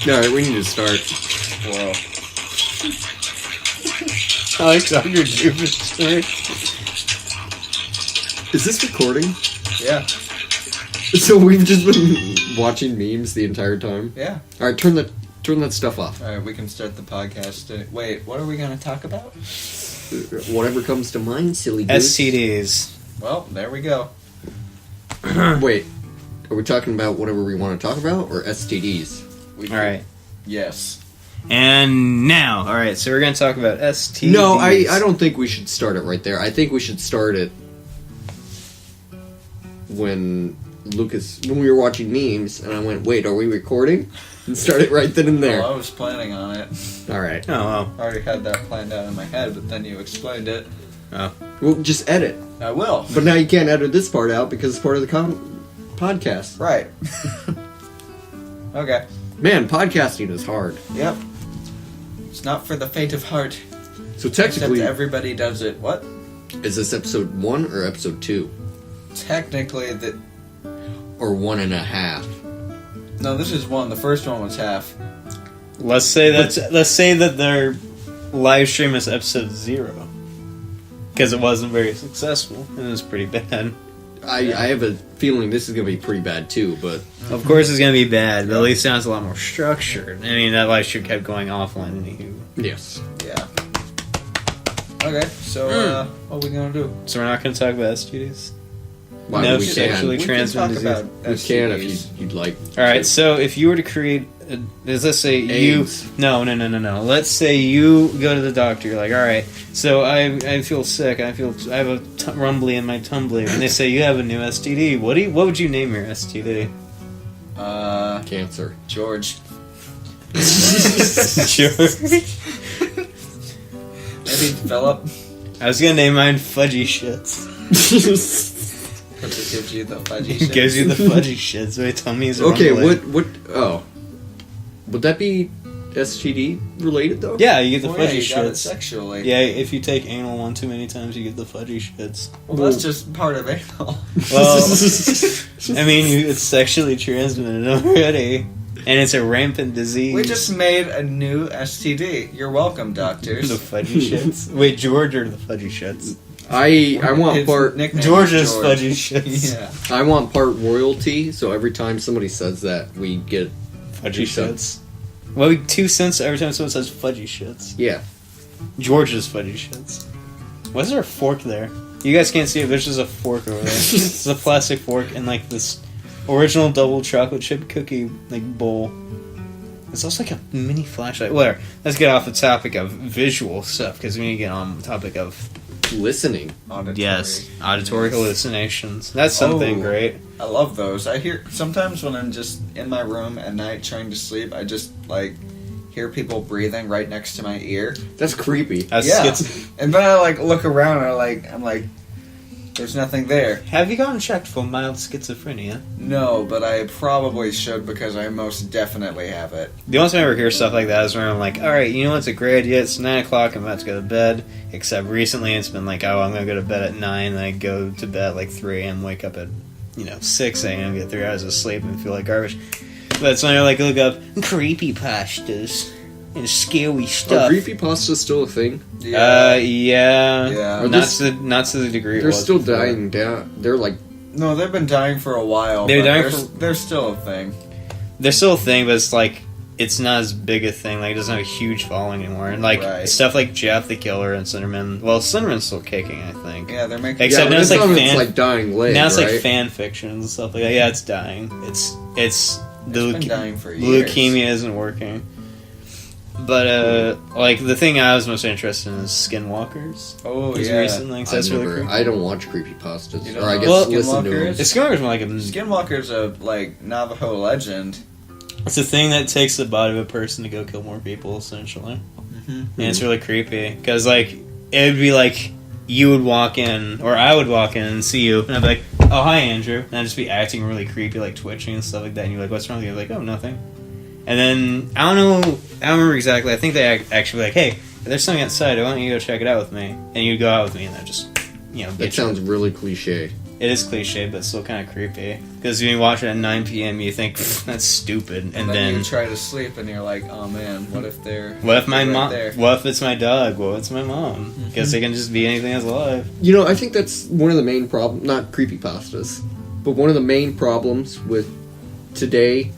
Alright, we need to start. Whoa. Alexander David story. Is this recording? Yeah. So we've just been watching memes the entire time? Yeah. Alright, turn that stuff off. Alright, we can start the podcast. Wait, what are we going to talk about? Whatever comes to mind, silly goose. STDs. Well, there we go. Wait, are we talking about whatever we want to talk about, or STDs? Alright. Yes. And now, alright, so we're going to talk about STDs. No, I don't think we should start it right there. I think we should start it when we were watching memes, and I went, wait, are we recording? And start it right then and there. Well, I was planning on it. Alright. Oh, well. I already had that planned out in my head, but then you explained it. Oh. Well, just edit. I will. But now you can't edit this part out because it's part of the podcast. Right. Okay. Man, podcasting is hard. Yep. It's not for the faint of heart. So technically, Except everybody does it. What? is this episode 1 or episode 2? Technically, Or 1.5? no, this is one. The first one was half. Let's say that their live stream is episode 0. Because it wasn't very successful. It was pretty bad. I have a feeling this is going to be pretty bad too, but... Of course it's going to be bad, but at least it sounds a lot more structured. I mean, that live stream kept going offline. Yes. Yeah. Okay, so what are we gonna do? So we're not going to talk about STDs? Why No, we sexually can. transmitted We can talk disease. about We can if STDs. you'd like. Alright, so if you were to create... let's say AIDS. you... No. Let's say you go to the doctor. You're like, alright, so I feel sick. I have a rumbly in my tumbly. And they say you have a new STD. What would you name your STD? Cancer. George. Sure. Maybe Philip. I was gonna name mine Fudgy Shits. Because it gives you the fudgy shit. Gives you the fudgy shits. My tummy's Okay, rumbling. oh. Would that be STD related though? Yeah, you get the Oh, yeah, fudgy you got it shits. sexually. Yeah, if you take anal one too many times, you get the fudgy shits. Well, that's just part of anal. Well, I mean, it's sexually transmitted already, and it's a rampant disease. We just made a new STD. You're welcome, doctors. the fudgy shits. Wait, George or the fudgy shits? I want His part nickname is George's George. fudgy shits. Yeah. I want part royalty, so every time somebody says that, we get Fudgy 2 cents. shits. Well, 2 cents every time someone says fudgy shits. Yeah. George's fudgy shits. Why is there a fork there? You guys can't see it, but there's just a fork over there. It's a plastic fork and like this original double chocolate chip cookie like bowl. It's also like a mini flashlight. Whatever. Let's get off the topic of visual stuff because we need to get on the topic of Listening. auditory hallucinations. That's something great. I love those. I hear sometimes when I'm just in my room at night trying to sleep, I just like hear people breathing right next to my ear. That's creepy. That's Yeah. schiz- And then I like look around and I'm like, there's nothing there. Have you gotten checked for mild schizophrenia? No, but I probably should because I most definitely have it. The only time I ever hear stuff like that is when I'm like, alright, you know what's a great idea? It's 9 o'clock, I'm about to go to bed. Except recently it's been like, oh, I'm going to go to bed at 9, and I go to bed at like 3 a.m., wake up at, 6 a.m., get 3 hours of sleep, and feel like garbage. That's when I like look up creepypastas and scary stuff. Are creepypasta still a thing? Yeah. Yeah. Are Not to the degree it They're was still before. dying down. They're like... No, they've been dying for a while. They're but dying they're still a thing. They're still a thing, but it's like it's not as big a thing. Like it doesn't have a huge following anymore. And like Right. stuff like Jeff the Killer and Cinderman. Well, Cinderman's still kicking, I think. Yeah, they're making. Except yeah, now but it's it's like not fan. it's like dying leg, Now it's right? like fan fiction and stuff like that. Yeah, it's dying. It's the been dying for years. leukemia isn't working. But like the thing I was most interested in is Skinwalkers. Oh It's yeah. recently, so that's really creepy. I don't watch creepypastas. You don't Or I know guess Well, listen to them. Skinwalkers? The Skinwalkers are like a Skinwalker's a like Navajo legend. it's a thing that takes the body of a person to go kill more people, essentially. And it's really creepy because like it would be like you would walk in or I would walk in and see you and I'd be like, oh hi Andrew, and I'd just be acting really creepy, like twitching and stuff like that, and you're like, what's wrong with you? I'm like, oh, nothing. And then I don't remember exactly, I think they actually like, hey, there's something outside, why don't you go check it out with me? And you'd go out with me and I'd just That sounds really cliche. It is cliche, but still kind of creepy. Because when you watch it at 9 p.m., you think, that's stupid. And then you try to sleep and you're like, oh man, what if they're... What if my right mom... there? What if it's my dog? What if it's my mom? Guess they can just be anything that's alive. You know, I think that's one of the main problems, not creepypastas, but one of the main problems with today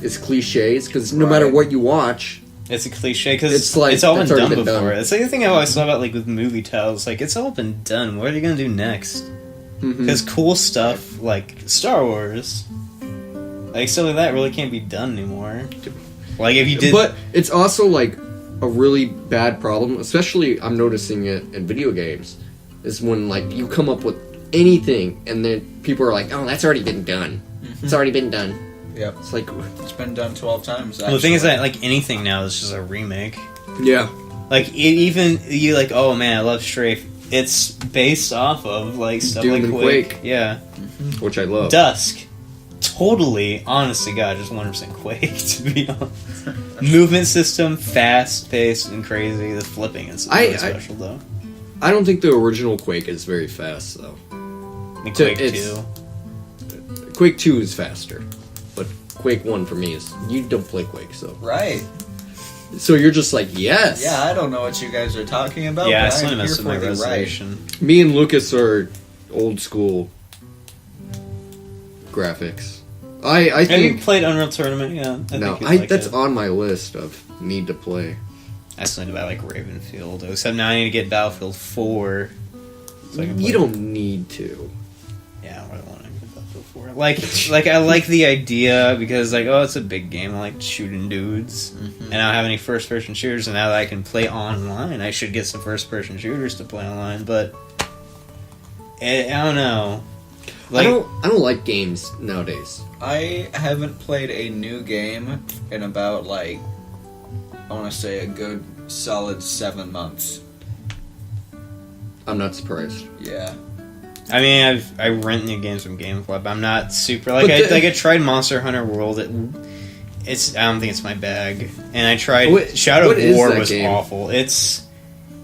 is cliches, because no matter what you watch... It's a cliche, because It's like- it's all been it's already done been before. done. It's like the thing I always thought about, like, with movie titles. Like, it's all been done. What are you going to do next? Because cool stuff, like Star Wars, like, stuff like that really can't be done anymore. Like, if you did... But it's also, like, a really bad problem, especially I'm noticing it in video games, is when, like, you come up with anything, and then people are like, oh, that's already been done. It's already been done. Yep. It's like... It's been done 12 times, Well, the thing is that, like, anything now is just a remake. Yeah. Like, even, you like, oh man, I love Strafe. It's based off of, like, stuff Doom like and Quake. Quake. Yeah. Which I love. Dusk. Totally, honest to God, just 100% Quake, to be honest. Movement system, fast-paced and crazy. The flipping is really special, though. I don't think the original Quake is very fast, though. And Quake 2. Quake 2 is faster. But Quake 1 for me is... You don't play Quake, so... Right. So you're just like, yes! Yeah, I don't know what you guys are talking about, Yeah, I but still I'm messed here with my for the right. resolution. Me and Lucas are old school graphics. I Have you think... played Unreal Tournament? Yeah. No, think you'd like that's it. on my list of need to play. I still need to buy, like, Ravenfield. Except now I need to get Battlefield 4. So I can play You don't need to. Yeah, I really want to get Battlefield 4. Like, I like the idea because, like, oh, it's a big game. I like shooting dudes. And I don't have any first-person shooters, and now that I can play online, I should get some first-person shooters to play online, but... I don't know. Like, I don't like games nowadays. I haven't played a new game in about, like, I want to say a good solid 7 months. I'm not surprised. Yeah. I mean, I rent new games from GameFly, but I'm not super... Like, But I tried Monster Hunter World. It's I don't think it's my bag. And I tried... What Shadow of is War that was game? awful.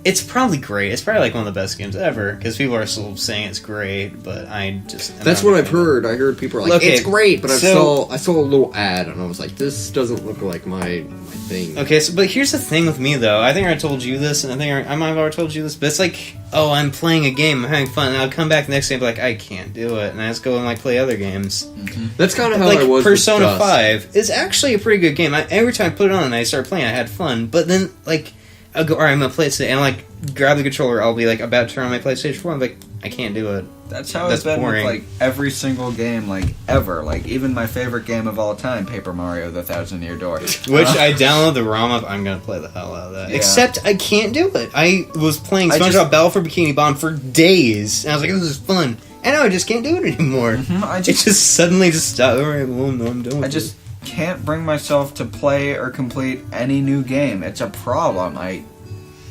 It's probably great. It's probably, like, one of the best games ever, because people are still saying it's great, but I just... That's what I've heard. I heard people are like, Okay, it's great, but I so- saw a little ad, and I was like, this doesn't look like my thing. Okay, but here's the thing with me, though. I think I told you this, and I might have already told you this, but it's like, oh, I'm playing a game, I'm having fun, and I'll come back the next day and be like, I can't do it, and I just go and, like, play other games. That's kind of how Like, I was Persona with Dust. 5 is actually a pretty good game. Every time I put it on and I start playing, I had fun, but then, like, I'll go, alright, I'm gonna play it today, and I'll, like, grab the controller, I'll be, like, about to turn on my PlayStation 4, I'm like, I can't do it. That's how That's it's been boring. with, like, every single game, like, ever. Like, even my favorite game of all time, Paper Mario, The Thousand Year Door. Which I download the ROM of, I'm gonna play the hell out of that. Yeah. Except I can't do it. I was playing SpongeBob Battle for Bikini Bottom for days, and I was like, this is fun. And now I just can't do it anymore. I It just suddenly just stopped. Alright, well, no, I'm done with I just can't bring myself to play or complete any new game. It's a problem.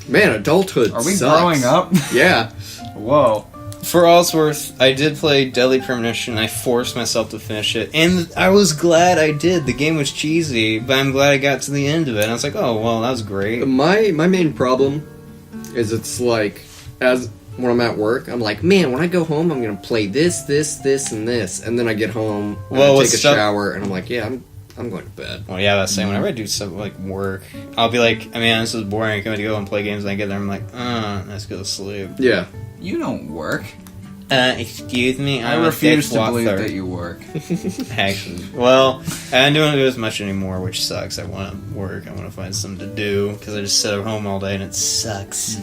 Man, adulthood Are we sucks. growing up? Yeah. Whoa. For all it's worth, I did play Deadly Premonition. I forced myself to finish it, and I was glad I did. The game was cheesy, but I'm glad I got to the end of it. And I was like, oh, well, that was great. My main problem is it's like, when I'm at work, I'm like, man, when I go home, I'm going to play this, and this. And then I get home, and Well, I what's take a stuff- shower, and I'm like, yeah, I'm going to bed. Well, yeah, that's the same. Whenever I do something like work, I'll be like, I mean, this is boring. I'm going to go and play games, and I get there, I'm like, let's go to sleep. Yeah. You don't work. Excuse me, I I'm refuse a to believe dick-wather. that you work. Actually, well, I don't do it as much anymore, which sucks. I want to work. I want to find something to do because I just sit at home all day and it sucks.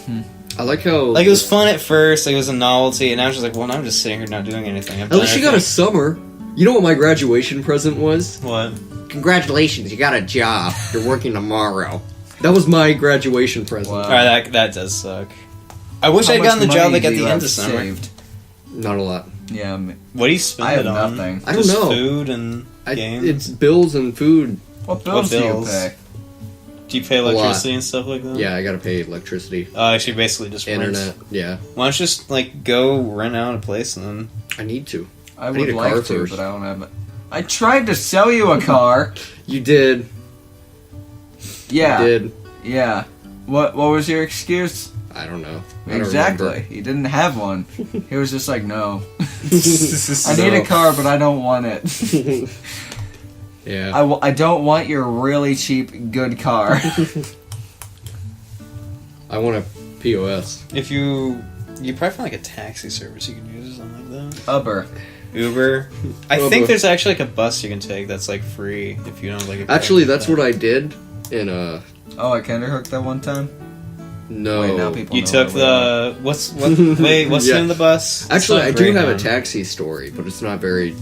I like how... Like, it was fun at first, like, it was a novelty, and now it's just like, well, now I'm just sitting here not doing anything. At least you got a summer. You know what my graduation present was? What? Congratulations, you got a job. You're working tomorrow. That was my graduation present. Wow. Alright, that does suck. I wish How I'd gotten the much job money like at do the you end have of summer. saved? Not a lot. Yeah, What do you spend I have it on? nothing. I don't Just know. food and games? It's bills and food. What bills do you bills? pay? Do you pay lot. electricity and stuff like that? Yeah, I gotta pay electricity. Actually, basically just rent. Internet. Yeah. Why don't you just, like, go rent out a place and then... I need to. I need would a like car to, first. but I don't have it. I tried to sell you a car. You did. Yeah. You did. Yeah. What was your excuse? I don't know. I don't Exactly. remember. He didn't have one. He was just like, no. I need a car, but I don't want it. Yeah. I don't want your really cheap, good car. I want a POS. If you probably find like a taxi service you can use or something like that. Uber. I Uber. think there's actually like a bus you can take that's like free if you don't like. Actually, that's what I did in Oh, I Kinderhook that one time? No. Wait, now people You know took where the what's the name of the bus? It's Actually, not I do great, have a man. taxi story, but it's not very.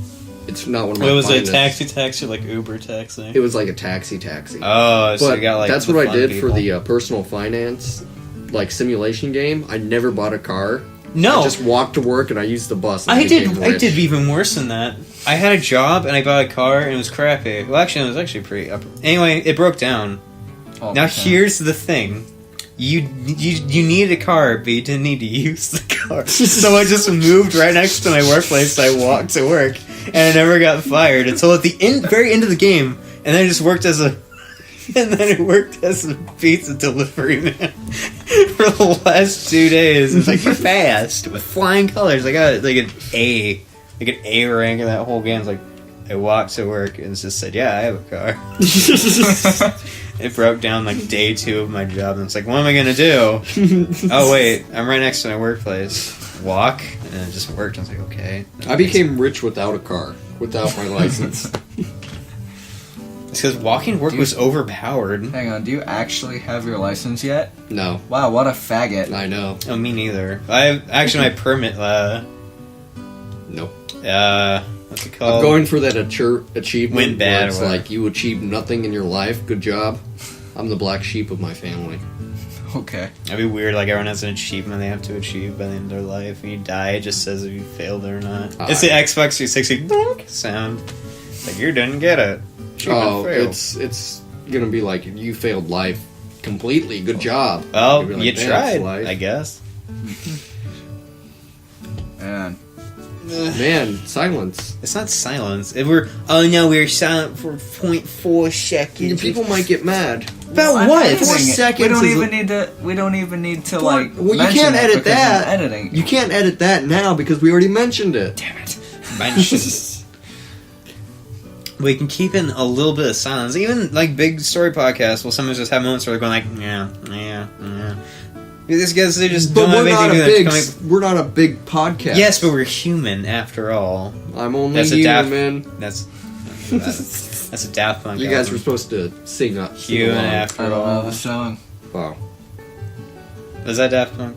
It's not one of my. It was a finest. taxi like Uber taxi. It was like a taxi. Oh, so But you got like that's the what I fun did people. for the personal finance, like simulation game. I never bought a car. No, I just walked to work and I used the bus. And I became did rich. even worse than that. I had a job and I bought a car and it was crappy. Well, actually, it was actually pretty. Anyway, it broke down. all Now the time. here's the thing. You needed a car, but you didn't need to use the car. So I just moved right next to my workplace. I walked to work, and I never got fired until at the very end of the game. And then I just worked as a pizza delivery man for the last 2 days. It's like fast with flying colors. I got like an A rank in that whole game. It's like I walked to work and just said, "Yeah, I have a car." It broke down like day 2 of my job, and it's like, what am I gonna do? Oh wait, I'm right next to my workplace. Walk, and it just worked. I was like, okay. I became rich without a car, without my license. It's because walking to work was overpowered. Hang on, do you actually have your license yet? No, Wow, what a faggot. I know. Oh, me neither. I have actually my permit. Nope. What's it called? I'm going for that achievement. Went bad where it's or whatever. like you achieved nothing in your life. Good job. I'm the black sheep of my family. Okay. That'd be weird. Like everyone has an achievement they have to achieve by the end of their life. When you die, it just says if you failed it or not. It's the Xbox 360 donk sound. Like you didn't get it. Achievement failed. It's gonna be like you failed life completely. Good job. Well, You'll be like, you "Man, tried, it's life." I guess. Man. Man, silence. It's not silence. We're silent for 0.4 seconds. People might get mad. About I'm what? editing 4 it. seconds We don't is even need to. We don't even need to Four- like. well, you mention can't it edit because that. I'm editing. You can't edit that now because we already mentioned it. Damn it. We can keep in a little bit of silence. Even like big story podcasts will sometimes just have moments where they're going like, yeah. These guys, they just But don't have anything to do. we're not a big podcast. Yes, but we're human after all. I'm only That's a human, daft- man. That's a Daft Punk. You guys were album. supposed to sing up. Human after I don't know all. the song. Wow. Was that Daft Punk?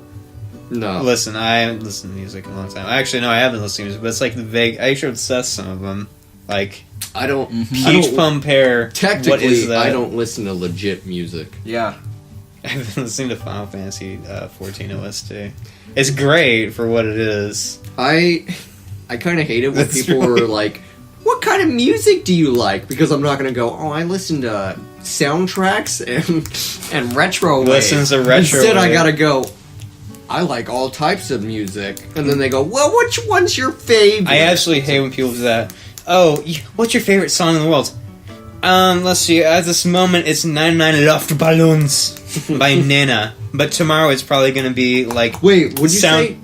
No. Listen, I haven't listened to music in a long time. Actually, no, I haven't listened to music, but it's like the vague. I should obsess some of them. Like I don't. Mm-hmm. I Peach don't- Pum Pear. Technically, what is that? I don't listen to legit music. Yeah. I've been listening to Final Fantasy 14 OST. It's great for what it is. I kind of hate it when That's people really- are like, "What kind of music do you like?" Because I'm not gonna go, "Oh, I listen to soundtracks and retro." Listens to retro Instead, I wave. gotta go. I like all types of music, and then they go, "Well, which one's your favorite?" I absolutely hate when people do that. Oh, what's your favorite song in the world? Let's see. At this moment, it's 99 Luft Ballons by Nena. But tomorrow, it's probably going to be like Wait, would you Sound- say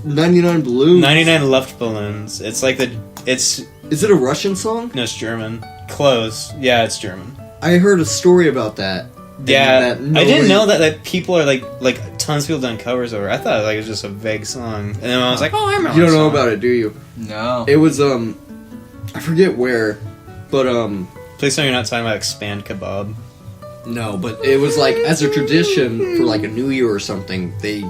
99 Balloons? 99 Luft Balloons. It's like it's Is it a Russian song? no, it's German. Close. Yeah, it's German. I heard a story about that. Yeah, And I didn't nobody- know that people are like tons of people done covers over. I thought like it was just a vague song, and then I was like, oh, I remember. You don't know about it, do you? No. It was I forget where, but Please tell me you're not talking about Expand Kebab. no, but it was like as a tradition for like a New Year or something, they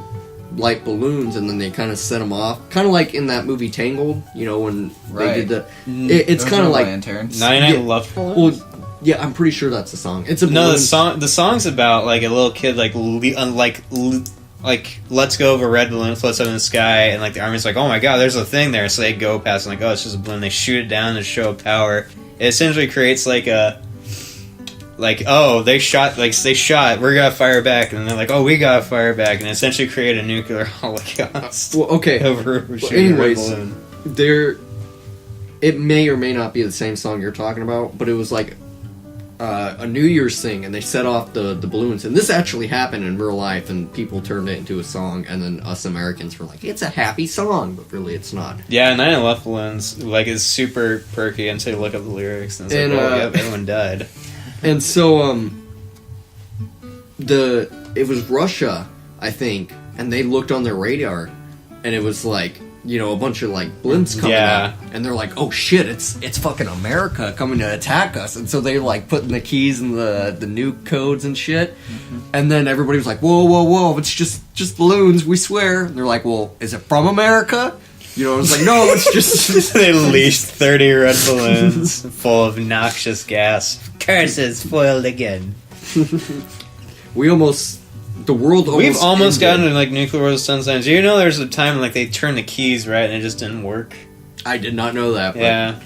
light balloons and then they kind of set them off, kind of like in that movie Tangled. You know when Right. they did the. It's Those kind are of like. lanterns. 99 Yeah. Luft Balloons. Well, yeah, I'm pretty sure that's the song. It's a No, balloon. the song's about like a little kid like lets go of a red balloon, floats up in the sky, and like the army's like, oh my god, there's a thing there. So they go past and like, oh, it's just a balloon. They shoot it down to show power. It essentially creates like a they shot, we're gonna fire back, and they're like, oh, we gotta fire back, and essentially create a nuclear holocaust Well, okay. over Well, shooting a red anyways, balloon. there. It may or may not be the same song you're talking about, but it was like a New Year's thing, and they set off the balloons. And this actually happened in real life, and people turned it into a song, and then us Americans were like, it's a happy song, but really it's not. Yeah, 9/11 balloons, like, is super perky until you look up the lyrics, and it's like, well, yep, everyone died. And so, it was Russia, I think, and they looked on their radar, and it was like, you know, a bunch of, like, blimps coming out, and they're like, oh shit, it's fucking America coming to attack us, and so they, like, putting the keys in the nuke codes and shit, and then everybody was like, whoa, it's just balloons, we swear, and they're like, well, is it from America? You know, I was like, no, it's just... They leashed 30 red balloons full of noxious gas. Curses foiled again. We almost... The world almost We've almost ended. gotten to, like, nuclear war sometimes. You know there's a time when, like, they turned the keys right and it just didn't work? I did not know that, but Yeah.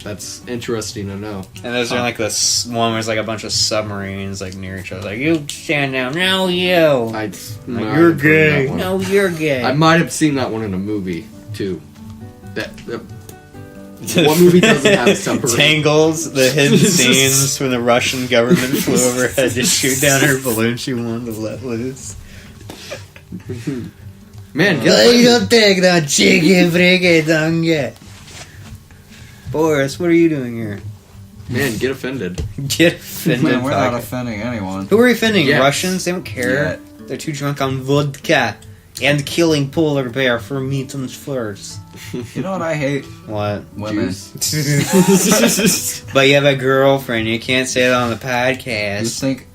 that's interesting to know. And there's like this one where there's like a bunch of submarines like near each other. Like, you stand down. No, you. I Like, you're gay. No, you're gay. I might have seen that one in a movie too. What movie doesn't have a submarine? Tangles, the hidden scenes when the Russian government flew overhead to shoot down her balloon she wanted to let loose. Man, don't take that chicken frickin' donge. Boris, what are you doing here? Man, get offended. Get offended. Man, we're not Pac. offending anyone. Who are we offending? Yes. Russians? They don't care. They're too drunk on vodka and killing polar bear for meat and furs. You know what I hate? What? Women. But you have a girlfriend. You can't say that on the podcast. You think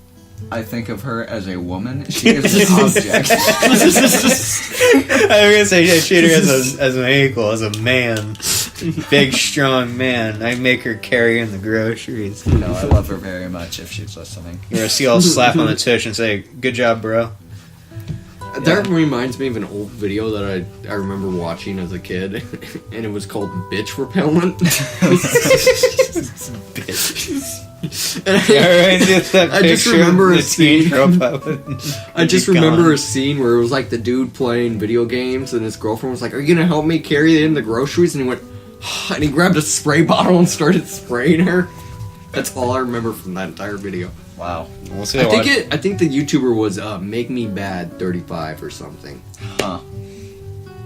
I think of her as a woman? She is an object. I was gonna say I treat her as an equal, as a man, big strong man. I make her carry in the groceries. No, I love her very much if she's listening. You're gonna see I'll slap on the tush and say, "Good job, bro." That reminds me of an old video that I remember watching as a kid, and it was called Bitch Repellent. And I just remember a scene. I just remember a scene where it was like the dude playing video games, and his girlfriend was like, "Are you gonna help me carry in the groceries?" And he went, and he grabbed a spray bottle and started spraying her. That's all I remember from that entire video. Wow. We'll see. I think the YouTuber was Make Me Bad 35 or something. Huh.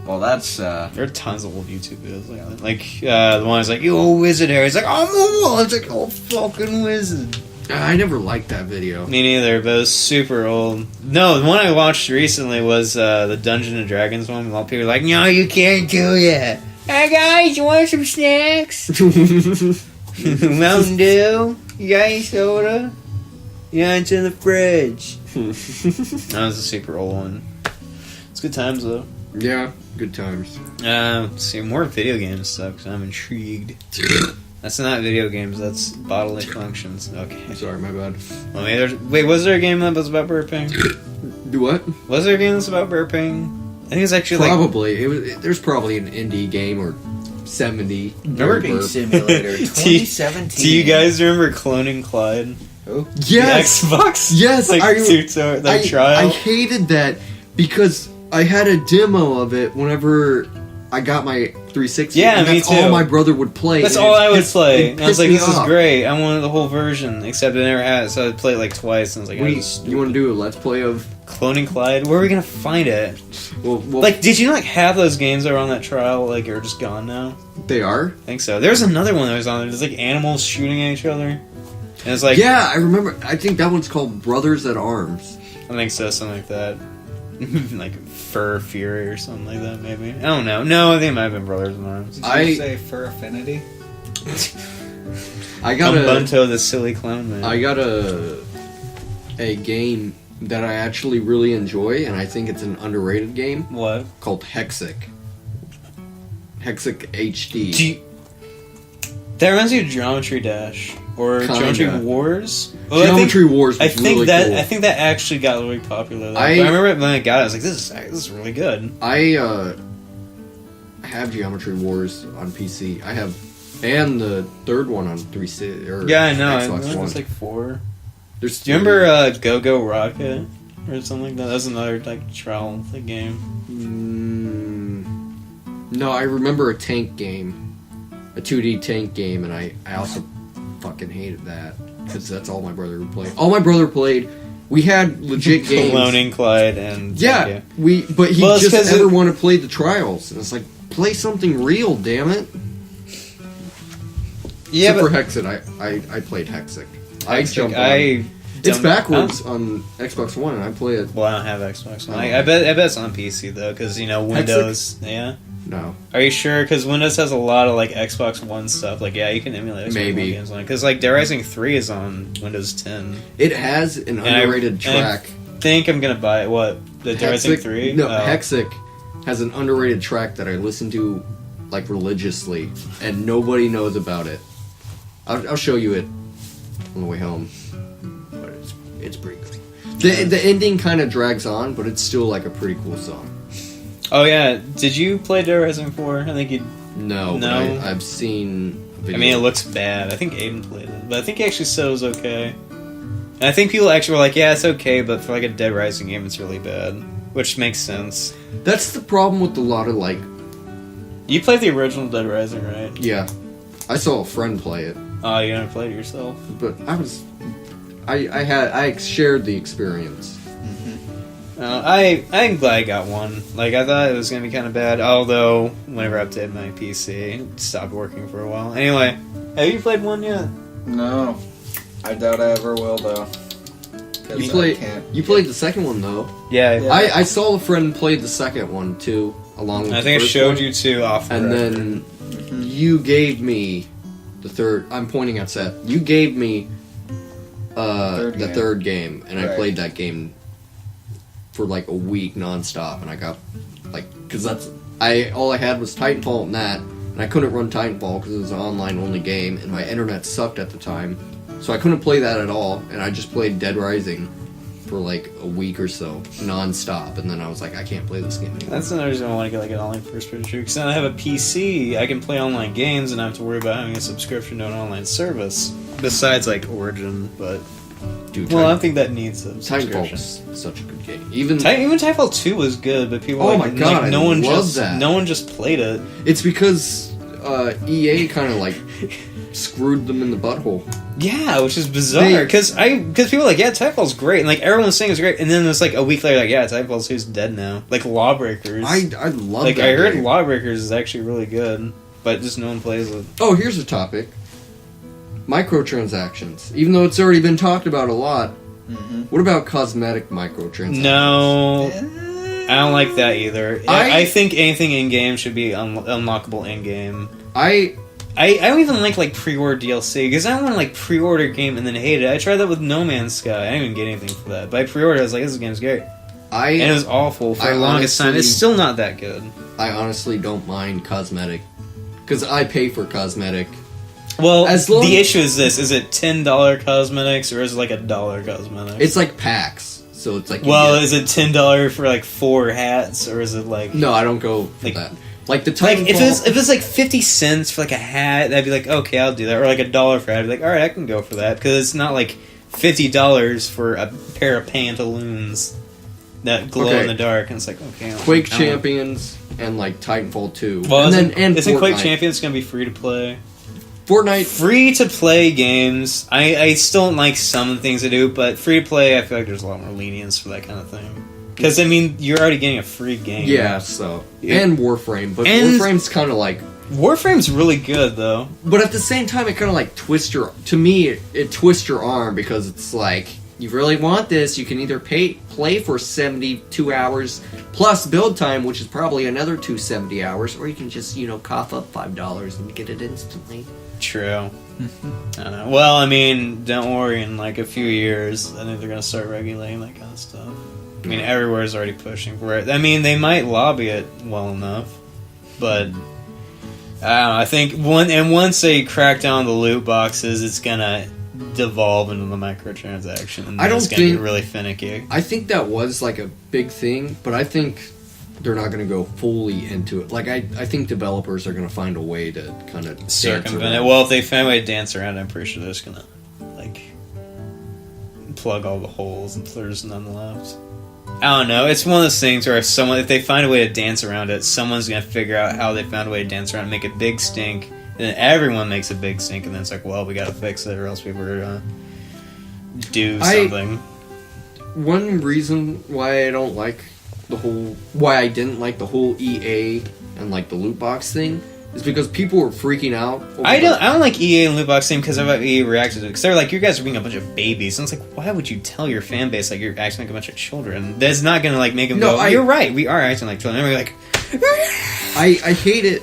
Well, that's There are tons of old YouTube videos like that. Like the one is like, "You old wizard hair." He's like, "I'm a wall." It's like, "Oh, fucking wizard." I never liked that video. Me neither, but it was super old. No, the one I watched recently was the Dungeons and Dragons one. A lot of people were like, "No, you can't do that." Hey guys, you want some snacks? Mountain Dew? You got any soda? Yeah, it's in the fridge. That was a super old one. It's good times though. Yeah, good times. Let's see, more video game stuff because I'm intrigued. That's not video games, that's bodily functions. Okay. Sorry, my bad. Well, wait, was there a game that was about burping? Do what? Was there a game that's about burping? I think it's actually Probably. There's probably an indie game or 70. Burping Simulator 2017. Do you guys remember Cloning Clyde? Yes! The Xbox? Yes! Like, the trial? I hated that because I had a demo of it whenever I got my 360. Yeah, and me that's too. all my brother would play. That's and all it I would pissed- play. it And I was pissed like, me this is off. great. I wanted the whole version, except I never had it, so I played it like twice, and I was like, What do "This is you want to do a let's play of... Cloning Clyde? Where are we gonna find it? Well, Like, did you like have those games that were on that trial, like, are just gone now? they are? I think so. There's another one that was on there. There's like animals shooting at each other. And it's like, Yeah, I remember. I think that one's called Brothers at Arms. I think so, something like that. Like Fur Fury or something like that, maybe. I don't know. No, I think it might have been Brothers in Arms. Did you say Fur Affinity? I got Ubuntu, the silly clown man. I got a game that I actually really enjoy, and I think it's an underrated game What? called Hexic. Hexic HD. That reminds me of Geometry Dash or Kinda. Geometry Wars. Well, Geometry Wars was I think really that cool. I think that actually got really popular. Though. I remember when I got it, I was like, "This is really good." I have Geometry Wars on PC. I have, and the third one on 360 or Yeah, I know. I Xbox think One. it's like 4. There's Do you remember Go Go Rocket or something like that? That's another like trial game. No, I remember a tank game, a 2D tank game, and I also fucking hated that. because that's all my brother would play. All my brother played. We had legit games. Cloning Clyde and yeah, but he just never want to play the trials, and it's like, play something real, damn it. Yeah, except for Hexit, I played Hexic. I jumped on. It's backwards on Xbox One, and I play it. Well, I don't have Xbox One. I bet it's on PC though, because Windows. Hexic? Yeah. No. Are you sure? Because Windows has a lot of like Xbox One stuff. Like, yeah, you can emulate Xbox One games on it. Because like Dead Rising 3 is on Windows 10. It has an underrated track. I think I'm gonna buy it. What, the Dead Rising 3? No, Hexic has an underrated track that I listen to like religiously, and nobody knows about it. I'll show you it on the way home, but it's pretty cool. The ending kind of drags on, but it's still like a pretty cool song. Oh yeah, did you play Dead Rising 4? I think you. No. But I've seen. I mean, it looks bad. I think Aiden played it, but I think he actually said it was okay. And I think people actually were like, "Yeah, it's okay," but for like a Dead Rising game, it's really bad, which makes sense. That's the problem with a lot of like. You played the original Dead Rising, right? Yeah, I saw a friend play it. Oh, you never played it yourself? But I shared the experience. I'm glad I got one. Like, I thought it was going to be kind of bad, although whenever I updated my PC, it stopped working for a while. Anyway, have you played one yet? No. I doubt I ever will, though. You played the second one, though. Yeah. I saw a friend play the second one, too, along with I think I showed you two off. And then you gave me the third... I'm pointing at Seth. You gave me the third game, and I played that game for like a week nonstop, and I got like, because all I had was Titanfall and that, and I couldn't run Titanfall because it was an online only game, and my internet sucked at the time, so I couldn't play that at all, and I just played Dead Rising for like a week or so nonstop, and then I was like, I can't play this game anymore. That's another reason I want to get like an online first person shooter, because then I have a PC, I can play online games, and I don't have to worry about having a subscription to an online service besides like Origin, but. Dude, well, I don't think that needs a subscription. Titanfall was such a good game. Even Titanfall 2 was good, but people my god, like, no one just played it. It's because EA kind of like screwed them in the butthole. Yeah, which is bizarre because people were like, yeah, Titanfall's great, and like everyone was saying it's great, and then it's like a week later, like, yeah, Titanfall 2's dead now. Like Lawbreakers, I love like that I heard game. Lawbreakers is actually really good, but just no one plays it. Oh, here's a topic. Microtransactions. Even though it's already been talked about a lot, what about cosmetic microtransactions? No, I don't like that either. I think anything in-game should be unlockable in-game. I don't even like pre-order DLC, because I don't want to like pre-order a game and then hate it. I tried that with No Man's Sky. I didn't even get anything for that. But I pre-ordered, I was like, this game's great. And it was awful for the longest time. It's still not that good. I honestly don't mind cosmetic, because I pay for cosmetic. Well, the issue is this: is it $10 cosmetics or is it like $1 cosmetics? It's like packs, so it's like. Well, is it $10 for like 4 hats, or is it like? No, I don't go for that. Like the Titanfall. Like if it's like 50 cents for like a hat, that'd be like, okay, I'll do that. Or like $1 for a hat, I'd be like, all right, I can go for that, because it's not like $50 for a pair of pantaloons that glow in the dark, and it's like, okay. Quake Champions and like Titanfall 2. Well, isn't Quake Champions gonna be free to play? Fortnite. Free to play games. I still don't like some of the things they do, but free to play, I feel like there's a lot more lenience for that kind of thing. Because, I mean, you're already getting a free game. Yeah, so. And Warframe. But Warframe's kind of like. Warframe's really good, though. But at the same time, it kind of like twists your. To me, it twists your arm, because it's like, you really want this, you can either play for 72 hours plus build time, which is probably another 270 hours, or you can just, cough up $5 and get it instantly. True. I don't know. Well, I mean, don't worry, in like a few years, I think they're going to start regulating that kind of stuff. I mean, everywhere's already pushing for it. I mean, they might lobby it well enough, but I don't know, I think once they crack down the loot boxes, it's going to devolve into the microtransaction, and it's going to be really finicky. I think that was like a big thing, but I think they're not going to go fully into it. Like, I think developers are going to find a way to kind of circumvent it. Well, if they find a way to dance around, I'm pretty sure they're just going to, like, plug all the holes until there's none left. I don't know. It's one of those things where if they find a way to dance around it, someone's going to figure out how they found a way to dance around and make a big stink, and then everyone makes a big stink, and then it's like, well, we got to fix it, or else people are do something. One reason why I don't like why I didn't like the whole EA and like the loot box thing is because people were freaking out. I don't like EA and loot box thing because of how EA reacted to it. Because they're like, you guys are being a bunch of babies. And it's like, why would you tell your fan base like you're acting like a bunch of children? That's not gonna like make them go, you're right, we are acting like children. And we're like, I hate it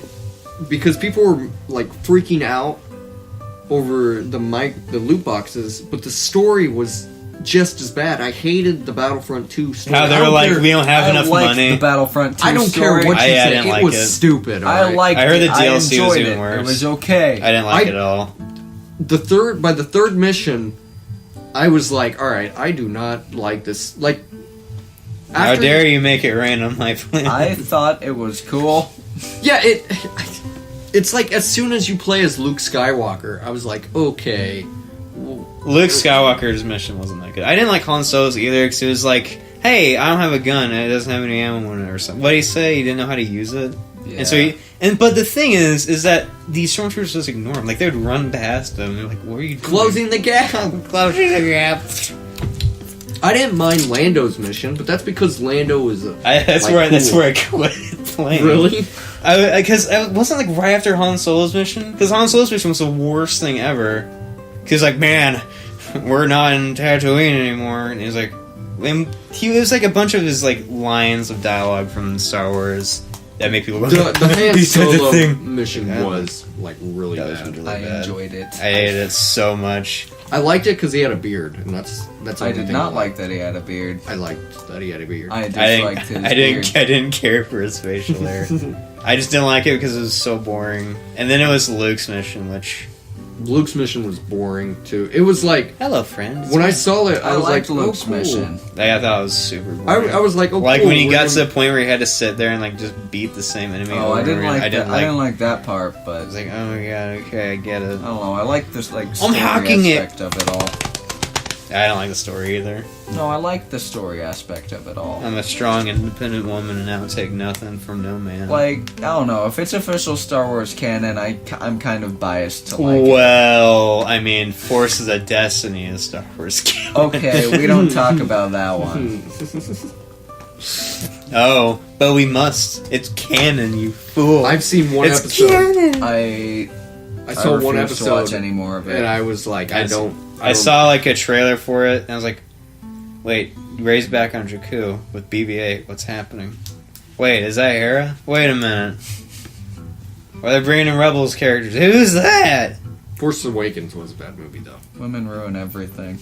because people were like freaking out over the loot boxes, but the story was just as bad. I hated the Battlefront 2 story. how they were like, we don't have enough money. The Battlefront 2 I don't care what you I say. didn't It like was it. stupid. I liked I heard the it. DLC was enjoyed even it. worse. It was okay. I didn't like it at all. By the third mission, I was like, all right, I do not like this. Like, How dare you make it rain on my planet? I thought it was cool. Yeah, it's like as soon as you play as Luke Skywalker, I was like, okay. Luke Skywalker's mission wasn't that good. I didn't like Han Solo's either because it was like, hey, I don't have a gun and it doesn't have any ammo in it or something. What did he say? He didn't know how to use it. Yeah. And so but the thing is that these stormtroopers just ignore him. Like they would run past him. They're like, "What are you doing?" Closing the gap. Closing the gap. I didn't mind Lando's mission, but that's because Lando was. That's where I quit playing. Really? Because it wasn't like right after Han Solo's mission. Because Han Solo's mission was the worst thing ever. Because like, man, we're not in Tatooine anymore, and he's like, he was like a bunch of his like lines of dialogue from Star Wars that make people go. The Han He said the Solo thing. mission was like really That was bad. really I bad. enjoyed it. I hated it so much. I liked it because he had a beard, and that's. The I only did thing not liked. like that he had a beard. I liked that he had a beard. I disliked his beard. I didn't care for his facial hair. I just didn't like it because it was so boring. And then it was Luke's mission, which Luke's mission was boring too. It was like hello, friend. when I saw it, I was liked like, Luke's oh, cool. mission. I thought it was super boring. I was like, oh, like cool, when he we're got to gonna- the point where he had to sit there and like just beat the same enemy. Oh, over I didn't and like I that. I didn't like that part, I but was like, oh my god, okay, I get it. I don't know. I like this like story hacking it. aspect of it all. I don't like the story either. No, I like the story aspect of it all. I'm a strong, independent woman, and I will take nothing from no man. Like, I don't know. If it's official Star Wars canon, I'm kind of biased to like it. well, I mean, Forces of Destiny is Star Wars canon. Okay, we don't talk about that one. Oh, but we must. It's canon, you fool. I've seen one it's episode. canon. I saw one refuse to watch episode, any more of it. and I was like, I don't. I saw like a trailer for it, and I was like, wait, Ray's back on Jakku with BB-8. What's happening? Wait, is that Hera? Wait a minute. Or they're bringing in Rebels characters. Who's that? Force Awakens was a bad movie though. Women ruin everything.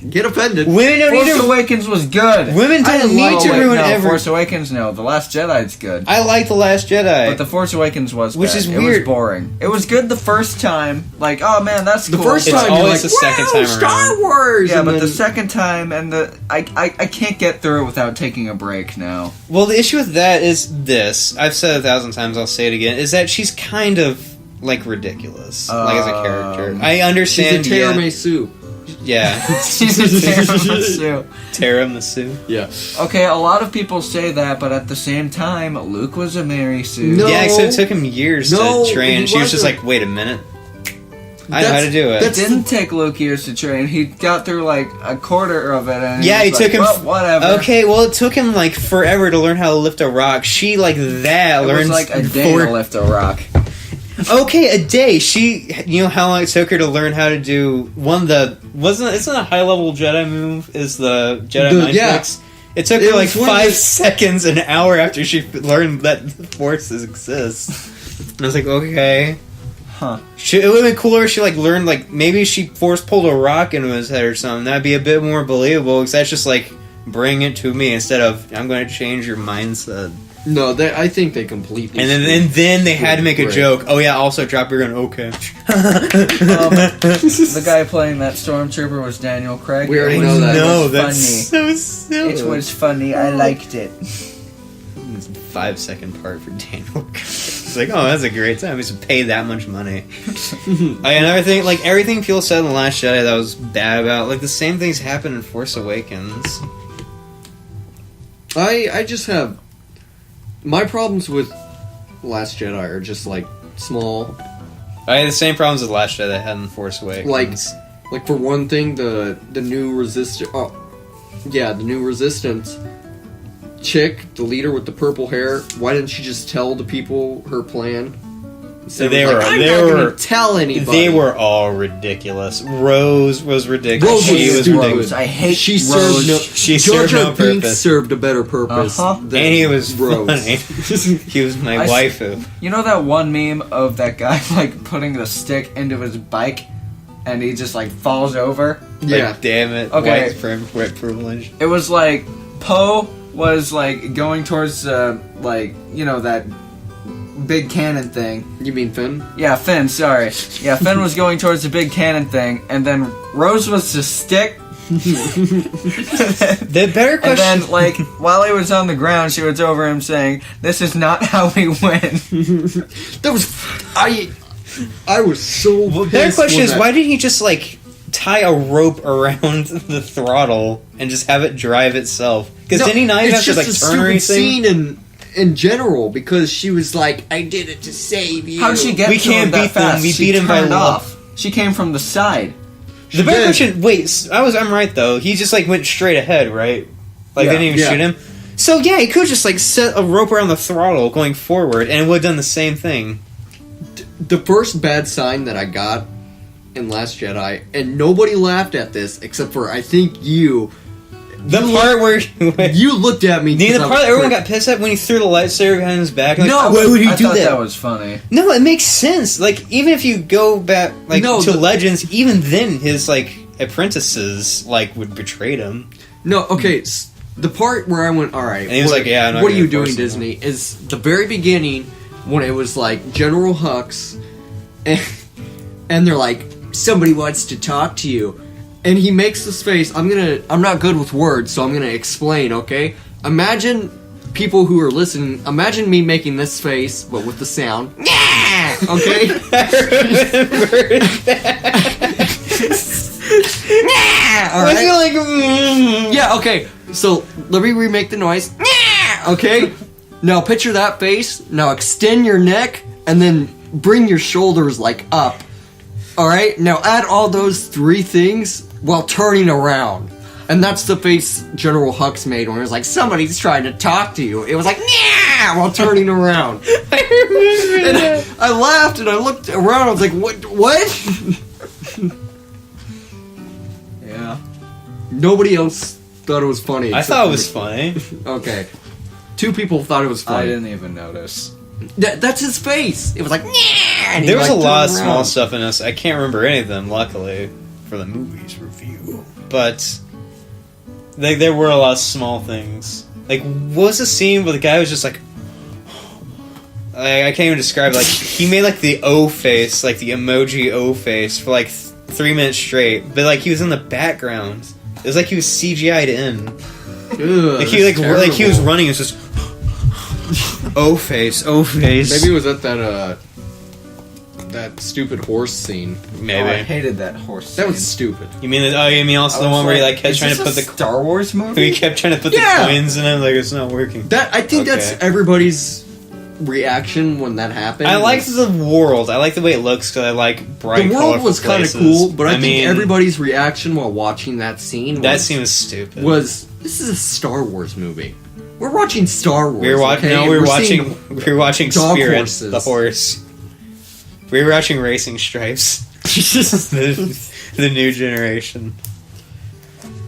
Get offended. Women don't need Force to. Awakens was good. Women I don't didn't need like- to wait, ruin no, every. Force Awakens, no. The Last Jedi's good. I like The Last Jedi. But The Force Awakens was Which bad. is It weird. was boring. It was good the first time. Like, oh man, that's The cool. first It's time, you're always like, the second wow, time Star around. Wars. Yeah, and but then- the second time and I can't get through it without taking a break now. Well, the issue with that is this. I've said it 1,000 times, I'll say it again, is that she's kind of, like, ridiculous. Like, as a character. I she's understand, a tiramisu. yeah. She's a tiramisu. Tiramisu. Yeah. Okay, a lot of people say that, but at the same time, Luke was a Mary Sue. No. Yeah, so it took him years No, to train. he She was just wasn't. like, wait a minute. I know how to do it. It didn't take Luke years to train. He got through like a quarter of it, and Yeah, he was it took like, him. well, whatever. Okay, well, it took him like forever to learn how to lift a rock. She like that It learns was like a day to lift a rock. Okay, a day. She, you know how long it took her to learn how to do one of the isn't a high level Jedi move is the Jedi mind yeah. tricks? It took It her like was one of 5 the- seconds, an hour after she learned that the forces exist. And I was like, okay. Huh. It would have been cooler if she like learned like maybe she force pulled a rock into his head or something. That'd be a bit more believable because that's just like bring it to me instead of I'm going to change your mindset. No, I think they completely. And then they had to make a Right. joke. Oh yeah, also drop your gun. Okay. The guy playing that stormtrooper was Daniel Craig. We already It know was- that. it No, was that's funny. so silly. It was funny. I liked it. It's a 5-second part for Daniel. It's like, oh, that's a great time. We should pay that much money. Another thing, like everything people said in The Last Jedi that was bad about, like the same things happen in Force Awakens. I just have my problems with Last Jedi are just like small. I had the same problems with The Last Jedi I had in Force Awakens. Like Like for one thing, the new resistance. Oh, yeah, the new resistance chick, the leader with the purple hair. Why didn't she just tell the people her plan? They were gonna tell anybody. They were all ridiculous. Rose was ridiculous. Rose was stupid. Rose. I hate She Rose. served no. She Jar served Jar no Binks purpose. served a better purpose. And Than he was Rose. funny. He was my waifu. You know that one meme of that guy like putting the stick into his bike, and he just like falls over? Yeah. Like, damn it. Okay. White privilege. It was like Poe was like going towards like that big cannon thing. You mean Finn? Yeah, Finn. Sorry. Yeah, Finn was going towards the big cannon thing, and then Rose was the stick. The better question. And then, like, while he was on the ground, she was over him saying, "This is not how we win." That was I was so. Well, the better question is, that... why didn't he just like tie a rope around the throttle and just have it drive itself? Because didn't he not even have to like turn or anything? Scene in general, because she was like, "I did it to save you." How'd she get We to can't him that beat them. fast? We She beat him by turned law. off. She came from the side. The better did. question. Wait, I'm right though. He just like went straight ahead, right? Like they didn't even shoot him. So yeah, he could just like set a rope around the throttle going forward, and it would have done the same thing. The first bad sign that I got in Last Jedi, and nobody laughed at this except for I think you. The part where You looked at me. the part that everyone got pissed at when he threw the lightsaber behind his back. Like, No, why would he I do thought that? that was funny. No, it makes sense. Like even if you go back like to Legends, even then his like apprentices like would betray him. No, okay. The part where I went, all right. And he was like, "Yeah, I'm not what are gonna you doing, force him." Disney?" Is the very beginning when it was like General Hux, and they're like, "Somebody wants to talk to you," and he makes this face. I'm not good with words, so I'm gonna explain. Okay, imagine people who are listening. Imagine me making this face, but with the sound. Okay. All right. I feel like Yeah, okay. So let me remake the noise. Okay. Now picture that face. Now extend your neck and then bring your shoulders like up. All right. Now add all those three things while turning around. And that's the face General Hux made when it was like, somebody's trying to talk to you. It was like, nah, while turning around. And I laughed and I looked around. I was like, what? Yeah. Nobody else thought it was funny. I except thought it for was me. funny. Okay. 2 people thought it was I funny. didn't even notice. That's his face. It was like, nah, and he, There was like, a lot of turned small around. stuff in this. I can't remember any of them, luckily, for the movies review. But there were a lot of small things. Like, what was the scene where the guy was just like... I can't even describe it. Like, he made like the O face, like the emoji O face for like 3 minutes straight. But like, he was in the background. It was like he was CGI'd in. Ugh, Like he that's like he was terrible. running. It was just O face, O face. Maybe it was at that stupid horse scene. Maybe. Oh, I hated that horse. That was scene. stupid. You mean also the I was one where he like kept is trying to this put a the Star Wars movie? he kept trying to put Yeah. the coins in it, like it's not working. That I think that's Okay. everybody's reaction when that happened. I like the world. I like the way it looks because I like bright. the world colorful was kind of places. cool, but I think mean, everybody's reaction while watching that scene that scene was stupid. was this is a Star Wars movie. We're watching Star Wars. we were watching. okay? No, And we were seeing watching dog Spirit, horses. the horse. We were watching Racing Stripes. the new generation.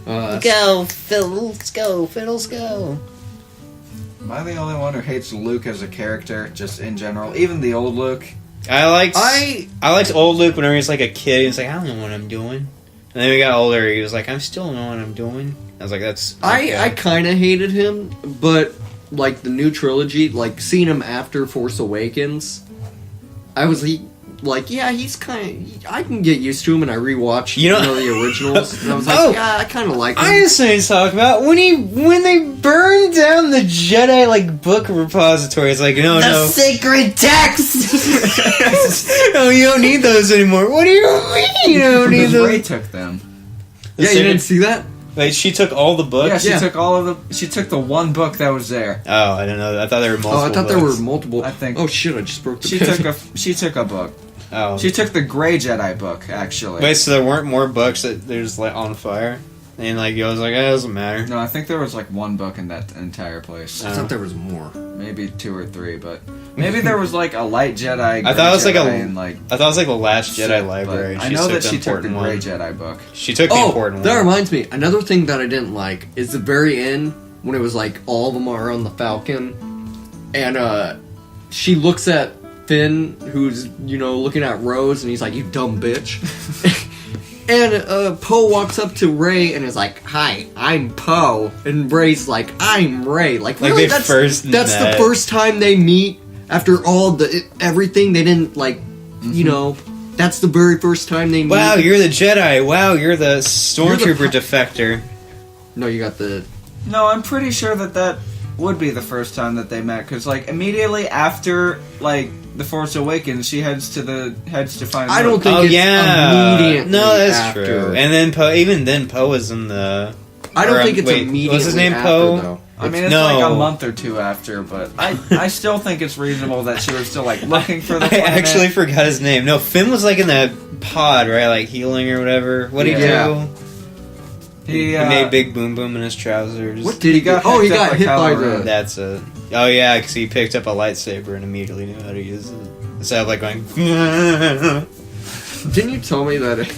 Uh, Fiddles, go, Fiddles, go. Am I the only one who hates Luke as a character, just in general? Even the old Luke? I liked I old Luke whenever he was like a kid. He was like, I don't know what I'm doing. And then we got older. He was like, I still don't know what I'm doing. I was like, that's. Okay. I kind of hated him, but like the new trilogy, like seeing him after Force Awakens, I was like, yeah, he's kind of. I can get used to him, and I rewatched the originals, and I was like, yeah, I kind of like him. I just need to talk about when they burned down the Jedi like book repository. It's like no sacred text. no, you don't need those anymore. What do you mean you don't need Because Rey those? took them. Yeah, you didn't see that? Like she took all the books. Yeah, she Yeah. took all of the. She took the one book that was there. Oh, I didn't know that. I thought there were multiple. Oh, I thought there books. were multiple. I think- Oh shit! I just broke the. She pen. took a. She took a book. Oh. She took the Gray Jedi book, actually. Wait, so there weren't more books that there's like on fire? And like, I was like, it doesn't matter. No, I think there was like one book in that entire place. I thought there was more. Maybe 2 or 3, but maybe there was like a light Jedi. I thought it was like I thought it was like the Last Jedi library. I know that she took the important Gray one. Jedi book. She took the important that one. reminds me. Another thing that I didn't like is the very end when it was like all of them are on the Falcon, and she looks at Finn, who's looking at Rose, and he's like, "You dumb bitch." And Poe walks up to Rey and is like, "Hi, I'm Poe," and Rey's like, "I'm Rey." Like really, that's the first time they meet after all everything. They didn't like, that's the very first time they meet. Wow, you're the Jedi. Wow, you're the Stormtrooper defector. No, you got the. No, I'm pretty sure that would be the first time that they met, because like immediately after like The Force Awakens, she heads to find. I don't think it's immediately. No, that's after. true. And then Poe was in the. I don't think it's immediately. What's his name? After, Poe. though. I mean, it's like a month or 2 after, but I still think it's reasonable that she was still like looking for the. I actually forgot his name. No, Finn was like in that pod, right? Like healing or whatever. What did he do? He made Big Boom Boom in his trousers. What did he get? Oh, he got hit by the. That's it. Oh yeah, because he picked up a lightsaber and immediately knew how to use it. Instead of like going. Didn't you tell me that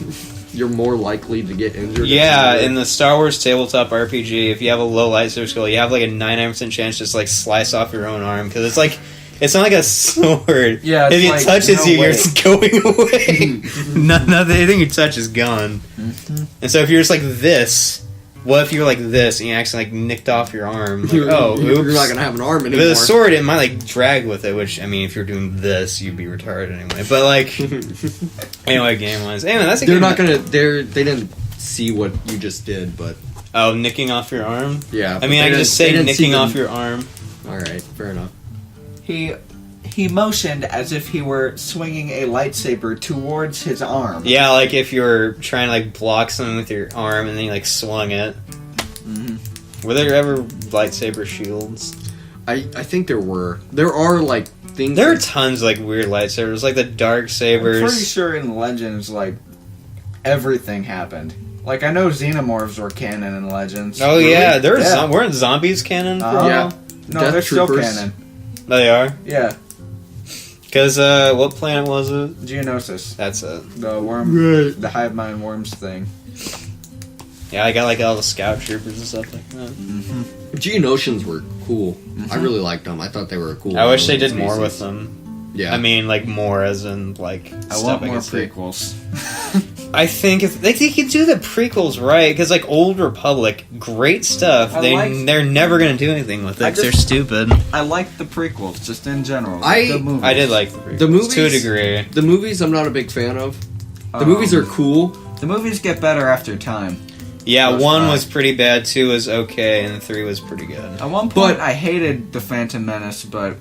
you're more likely to get injured? Yeah, in the Star Wars tabletop RPG, if you have a low lightsaber skill, you have like a 99% chance to just like slice off your own arm, because it's like. It's not like a sword. Yeah, if it like, touches you, you're going away. Anything you touch is gone. Mm-hmm. And so if you're just like this, what if you're like this and you actually like nicked off your arm? Like, You're oops. not gonna have an arm anymore. With a sword, it might like drag with it. Which I mean, if you're doing this, you'd be retarded anyway. But like, anyway, game wise, anyway, that's a They're game not gonna. They didn't see what you just did, but nicking off your arm. yeah. I mean, I can just say nicking off your arm. All right, fair enough. He motioned as if he were swinging a lightsaber towards his arm. Yeah, like if you were trying to like block something with your arm and then you like swung it. Mm-hmm. Were there ever lightsaber shields? I think there were. There are like things. There are tons of like weird lightsabers, like the dark sabers. I'm pretty sure in Legends, like everything happened. Like I know xenomorphs were canon in Legends. Oh Really? yeah, weren't zombies canon for a while? Yeah. No, Death they're Troopers. still canon. Oh, they are? Yeah, Because what planet was it? Geonosis, That's it. the worm, Right. the hive mind worms thing. Yeah, I got like all the scout troopers and stuff like that. Mm-hmm. Geonosians were cool. I really liked them. I thought they were cool. I wish they did species. more with them. Yeah. I mean, like more as in like I stuff want I more can see. prequels. I think if they could do the prequels right, because like Old Republic, great stuff. They're never gonna do anything with it. 'Cause they're stupid. I like the prequels, just in general. I- the movies. I did like the prequels The movies- to a degree. The movies, I'm not a big fan of. The movies are cool. The movies get better after time. Yeah, Those 1 five. was pretty bad, 2 was okay, and 3 was pretty good. At one point, I hated the Phantom Menace, but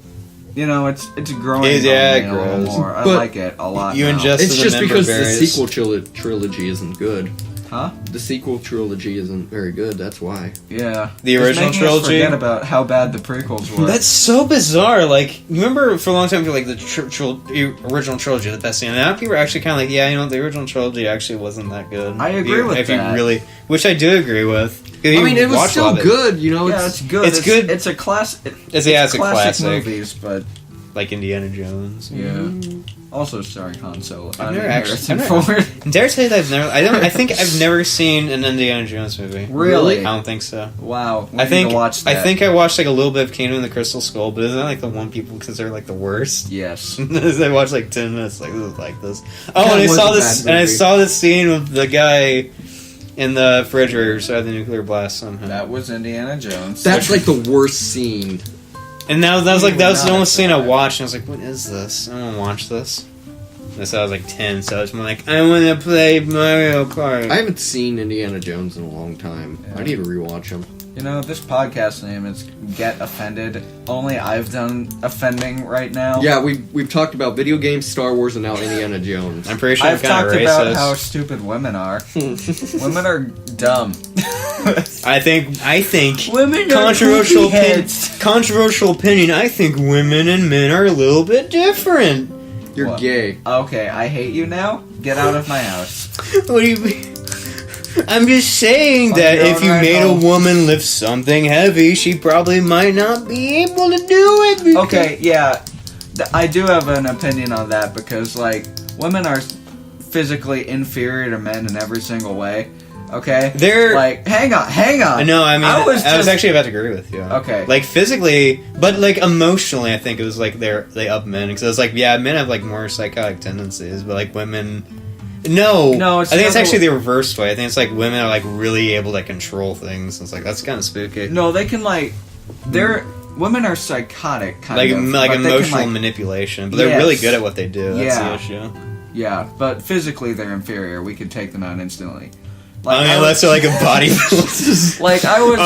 it's growing. It on me a grows. little more. I But like it a lot. you now. ingest- It's just remember because the various- sequel trilogy isn't good. Huh? The sequel trilogy isn't very good. That's why. Yeah. The Just original making us trilogy? Forget about how bad the prequels were. That's so bizarre. Like, remember for a long time, like the original trilogy, the best thing. And now people are actually kind of like, yeah, the original trilogy actually wasn't that good. I agree with if that. you really, which I do agree with. I mean, it was still good. yeah, it's good. It's good. It's a class. It's a classic. movies, but Like Indiana Jones. yeah. Also starring Han Solo. I've never Harrison actually- Ford. Dare I say that I think I've never seen an Indiana Jones movie. Really? I don't think so. Wow. We I think need to watch that. I think I watched like a little bit of Kingdom of the Crystal Skull, but isn't that like the one people consider like the worst? Yes. I watched like 10 minutes, like this is like this. Oh, That and I was saw a this, bad and I movie. saw this scene with the guy in the refrigerator so I had the nuclear blast somehow. That was Indiana Jones. That's like the worst scene. And that was the only scene I Not watched, and I was like, "What is this? I want to watch this." And so I was like 10, so it's more like, "I want to play Mario Kart." I haven't seen Indiana Jones in a long time. Yeah. I need to rewatch them. This podcast name is Get Offended. Only I've done offending right now. Yeah, we've talked about video games, Star Wars, and now Indiana Jones. I'm pretty sure I'm I've kind talked of about racist. how stupid women are. Women are dumb. I think Women are controversial cookie heads. controversial opinion. I think women and men are a little bit different. You're What? gay. Okay, I hate you now? Get out of my house. What do you mean? I'm just saying On that your if own you right made home. a woman lift something heavy, she probably might not be able to do it. because- Okay, yeah. I do have an opinion on that because, like, women are physically inferior to men in every single way. Okay? They're Like, hang on. No, I mean, I was just- actually about to agree with you. Okay. Like physically, but like emotionally, I think it was like they up men because it's like yeah, men have like more psychotic tendencies, but like women. No, it's I think it's never- actually the reverse way. I think it's like women are like really able to control things. It's like that's kind of spooky. No, they can, like, women are psychotic, kind like of. like but they can, emotional like, manipulation, but they're Yes. really good at what they do. That's Yeah. the issue. yeah, but physically they're inferior. We could take them out instantly. I mean, unless they're like a bodybuilder. Like, I was...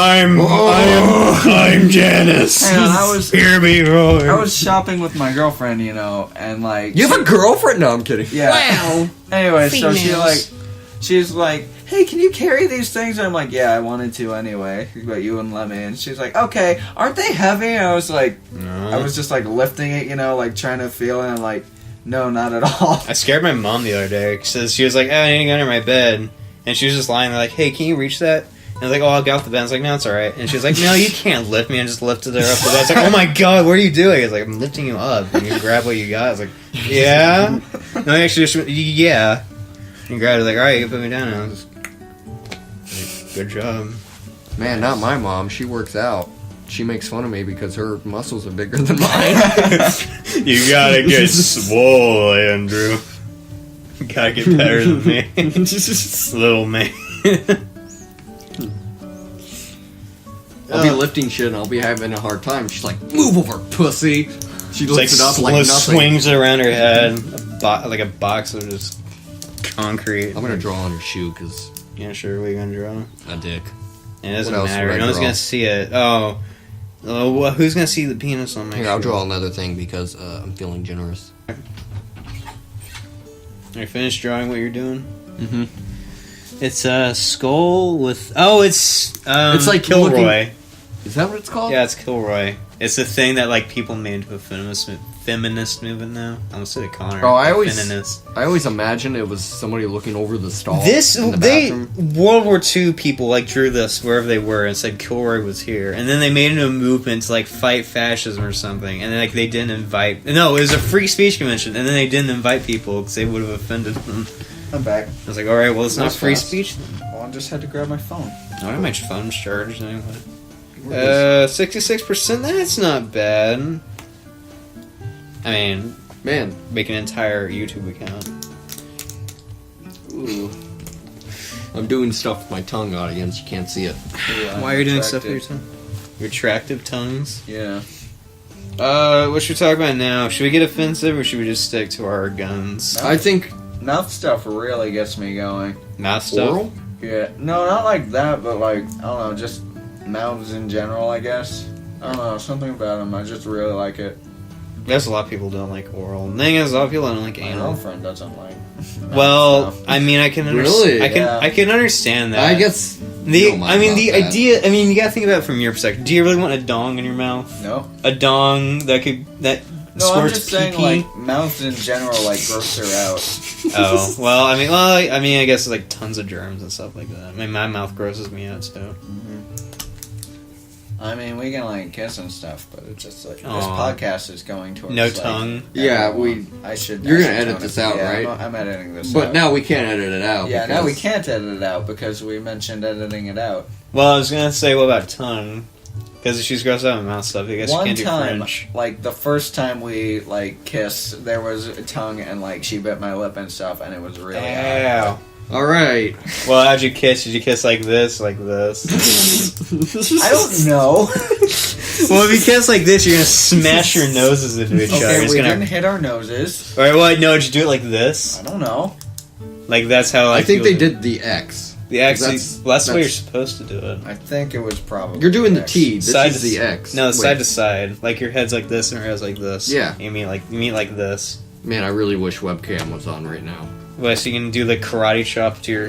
I'm Janice. Hang on, I was- Hear me roar. I was shopping with my girlfriend, you know, and, like... You have a girlfriend? No, I'm kidding. Yeah. Wow. Anyway, so Females. she's like, hey, can you carry these things? And I'm like, yeah, I wanted to anyway, but you wouldn't let me. And she's like, okay, aren't they heavy? And I was like, No. I was just like lifting it, you know, like trying to feel it. And I'm like, no, not at all. I scared my mom the other day because she was like, oh, I need to go under my bed. And she was just lying there like, hey, can you reach that? And I was like, oh, I'll get off the bed. I was like, no, it's alright. And she was like, no, you can't lift me. And just lifted her up the bed. I was like, oh my god, what are you doing? I was like, I'm lifting you up. And you grab what you got. I was like, yeah? No, actually, just, yeah. And you grabbed it like, alright, you put me down. And I was like, good job. Man, not my mom. She works out. She makes fun of me because her muscles are bigger than mine. You gotta get swole, Andrew. You gotta get better than me. Little man. I'll be lifting shit and I'll be having a hard time. She's like, move over, pussy. She lifts it up like nothing. Swings it around her head. Like a box of just concrete. I'm gonna draw on your shoe because Yeah, sure, what are you gonna draw? a dick. It doesn't What else matter. would I No one's draw? gonna see it. Oh. Well, who's gonna see the penis on my Here, I'll shoe? draw another thing because I'm feeling generous. Are you finished drawing what you're doing? Mm-hmm. It's a skull with... Oh, it's like Kilroy. Is that what it's called? Yeah, it's Kilroy. It's the thing that like people made into a feminist movement now. I almost said it, Connor. Oh, I always- Feminist. I always imagined it was somebody looking over the stall. This in the they bathroom. World War II people like drew this wherever they were and said Kilroy was here, and then they made it a movement to like fight fascism or something, and then like they didn't invite. No, it was a free speech convention, and then they didn't invite people because they would have offended them. I'm back. I was like, all right, well it's not That's free fast. speech. Then. Well, I just had to grab my phone. I don't my phone's charged anyway. 66%. That's not bad. I mean, Man, make an entire YouTube account. ooh. I'm doing stuff with my tongue, audience. You can't see it. Why are you doing stuff with your tongue? Your attractive tongues. Yeah. What should we talk about now? Should we get offensive or should we just stick to our guns? I think Mouth stuff really gets me going. Mouth stuff? oral. Yeah. No, not like that, but like, I don't know, just mouths in general, I guess. I don't know, something about them. I just really like it. There's a lot of people who don't like oral. The thing is, a lot of people don't like My anal. girlfriend doesn't like mouth Well, stuff. I mean, I can Really? I can understand that. I guess. the you don't mind the about that. idea. I mean, you gotta think about it from your perspective. Do you really want a dong in your mouth? No. A dong that No, I'm squirts just saying, pee-pee? like, mouths in general, like, gross her out. Oh well, I mean, I guess like tons of germs and stuff like that. I mean, my mouth grosses me out too. I mean, we can, like, kiss and stuff, but it's just, like, this Aw. podcast is going towards, No like, tongue. Yeah, everyone. I should... You're I gonna should edit tone this it. out, Yeah, right? I'm editing this But out. now we can't edit it out. Yeah, now we because- can't edit it out because we mentioned editing it out. Well, I was gonna say, what about tongue? Because if she's grossed out my mouth stuff, I guess One you can't do time, French. like, the first time we, like, kissed, there was a tongue and, like, she bit my lip and stuff, and it was really Ow. All right. Well, how'd you kiss? Did you kiss like this, like this? I don't know. Well, if you kiss like this, you're gonna smash your noses into each other. Okay, It's we gonna... didn't hit our noses. All right, well, no, did you do it like this? I don't know. Like that's how I think feel they it. did the X. The X. That's- That's the way you're that's- supposed to do it. I think it was probably... You're doing the X. T. This Side is to the s- X. No, Wait. side to side. Like your head's like this and your head's like this. Yeah. You mean like this. Man, I really wish webcam was on right now. Well, so you can do the karate chop to your.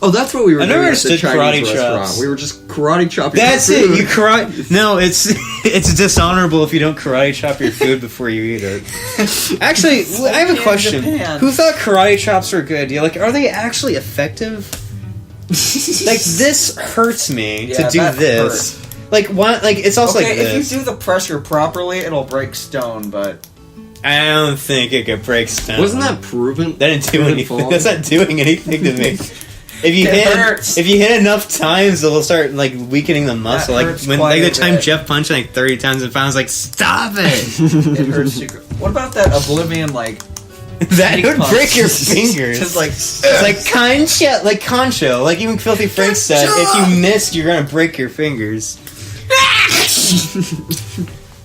Oh, that's what we were I never doing at the understood karate Chinese restaurant. chops. We were just karate chopping. That's our food. it. You karate. No, it's dishonorable if you don't karate chop your food before you eat it. Actually, I have a question. Japan. Who thought karate chops were good? Like, are they actually effective? Like, this hurts me to do this. Like, why? Like, it's also like this. if you do the pressure properly, it'll break stone, but... I don't think it could break stone. Wasn't that proven? That didn't do anything. That's not doing anything to me. Hurts. If you hit enough times, it'll start like weakening the muscle. That Like hurts when quite like a the time bit. Jeff punched like 30 times and found, I was like, stop it! It hurts super. What about that Oblivion, like... That would punch? break your fingers. Just like... It's like concho. Like even Filthy Frank said, if you missed, you're gonna break your fingers.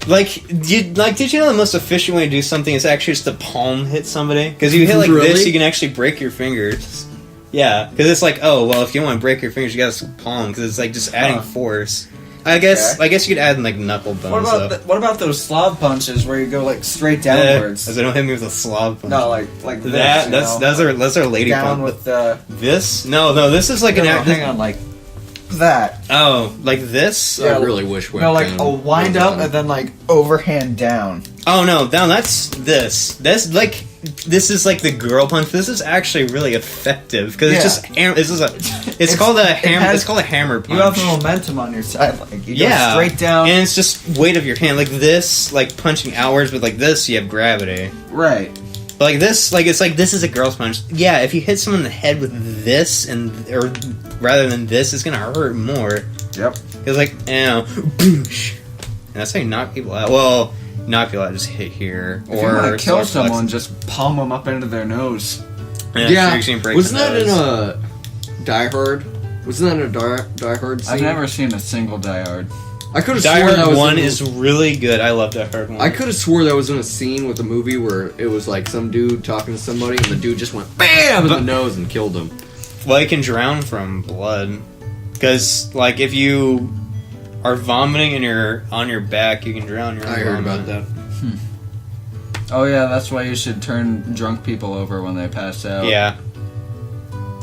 Did you know the most efficient way to do something is actually just the palm hit somebody? Because you hit like this, Really? you can actually break your fingers. Yeah, because it's like, oh well, if you want to break your fingers, you gotta palm because it's like just adding force. I guess you could add like knuckle bones. What about those Slav punches where you go like straight downwards? As I don't hit me with a Slav punch. No, like this, that's our lady down punch. with the... This? No, this is like hang on, like that. Oh, like this? Yeah, I really wish. No, like a wind up and then like overhand down. Oh no, that's this. This is like the girl punch. This is actually really effective because it's just it's called a hammer. It's called a hammer punch. You have the momentum on your side. Like you go straight down, and it's just weight of your hand. Like this, like punching outwards, but like this, you have gravity. right? But like this, like it's like this is a girl's punch. Yeah, if you hit someone in the head with this or rather than this, it's gonna hurt more. Yep. It's like, boosh. And that's how you knock people out. Well, knock people out, just hit here. If you want to kill someone, just palm them up into their nose. Yeah, break wasn't the that in nose. a Die Hard? Wasn't that in a Die Hard scene? I've never seen a single Die Hard. I could have Die sworn that Hard was 1 in, is really good. I love Die Hard 1. I could have swore that was in a scene with a movie where it was like some dude talking to somebody and the dude just went BAM in the nose and killed him. Well, you can drown from blood. Because, like, if you are vomiting and you're on your back, you can drown your own I heard vomit. about that. Oh yeah, that's why you should turn drunk people over when they pass out. Yeah.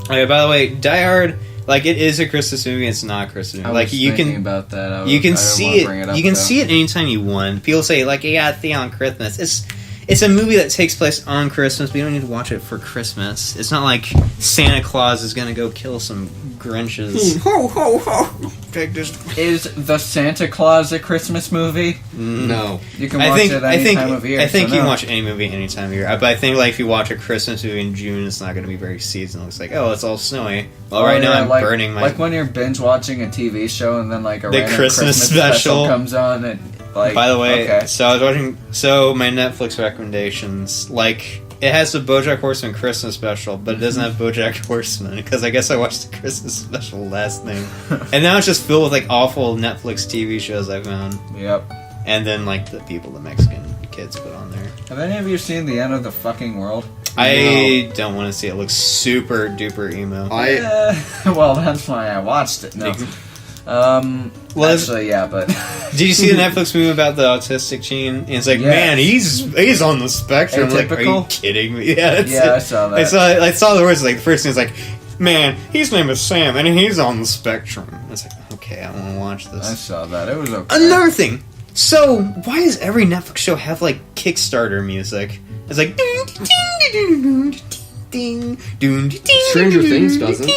Okay, by the way, Die Hard, like, it is a Christmas movie, it's not a Christmas movie. I Like, was you thinking can... about that. You can I see didn't wanna it. bring up, You can though. see it anytime you want. People say like, "You gotta see it on Christmas." It's a movie that takes place on Christmas. But you don't need to watch it for Christmas. It's not like Santa Claus is gonna go kill some Grinches. Ho ho ho! Take this. Is the Santa Claus a Christmas movie? No. You can watch it any time of year. I think so you can no. watch any movie any time of year. But I think like if you watch a Christmas movie in June, it's not gonna be very seasonal. It's like, oh, it's all snowy. Well, right now I'm like, burning my. Like when you're binge watching a TV show and then like a The random Christmas special special comes on and like. By the way, okay. so I was watching. So my Netflix recommendations, like it has the BoJack Horseman Christmas special, but it doesn't have BoJack Horseman because I guess I watched the Christmas special last thing, and now it's just filled with like awful Netflix TV shows I found, Yep. and then like the people the Mexican kids put on there. Have any of you seen The End of the Fucking World? I don't want to see it. It looks super duper emo. Well, that's why I watched it. No. Well, actually, yeah, but did you see the Netflix movie about the autistic teen? And it's like, Yeah. man, he's on the spectrum. Like, are you Atypical? kidding me? Yeah, that's Yeah, it. I saw that. I saw the words. Like the first thing is like, man, his name is Sam, and he's on the spectrum. It's like, okay, I want to watch I this. saw that. It was okay. Another thing. So why does every Netflix show have like Kickstarter music? It's like Stranger Things doesn't.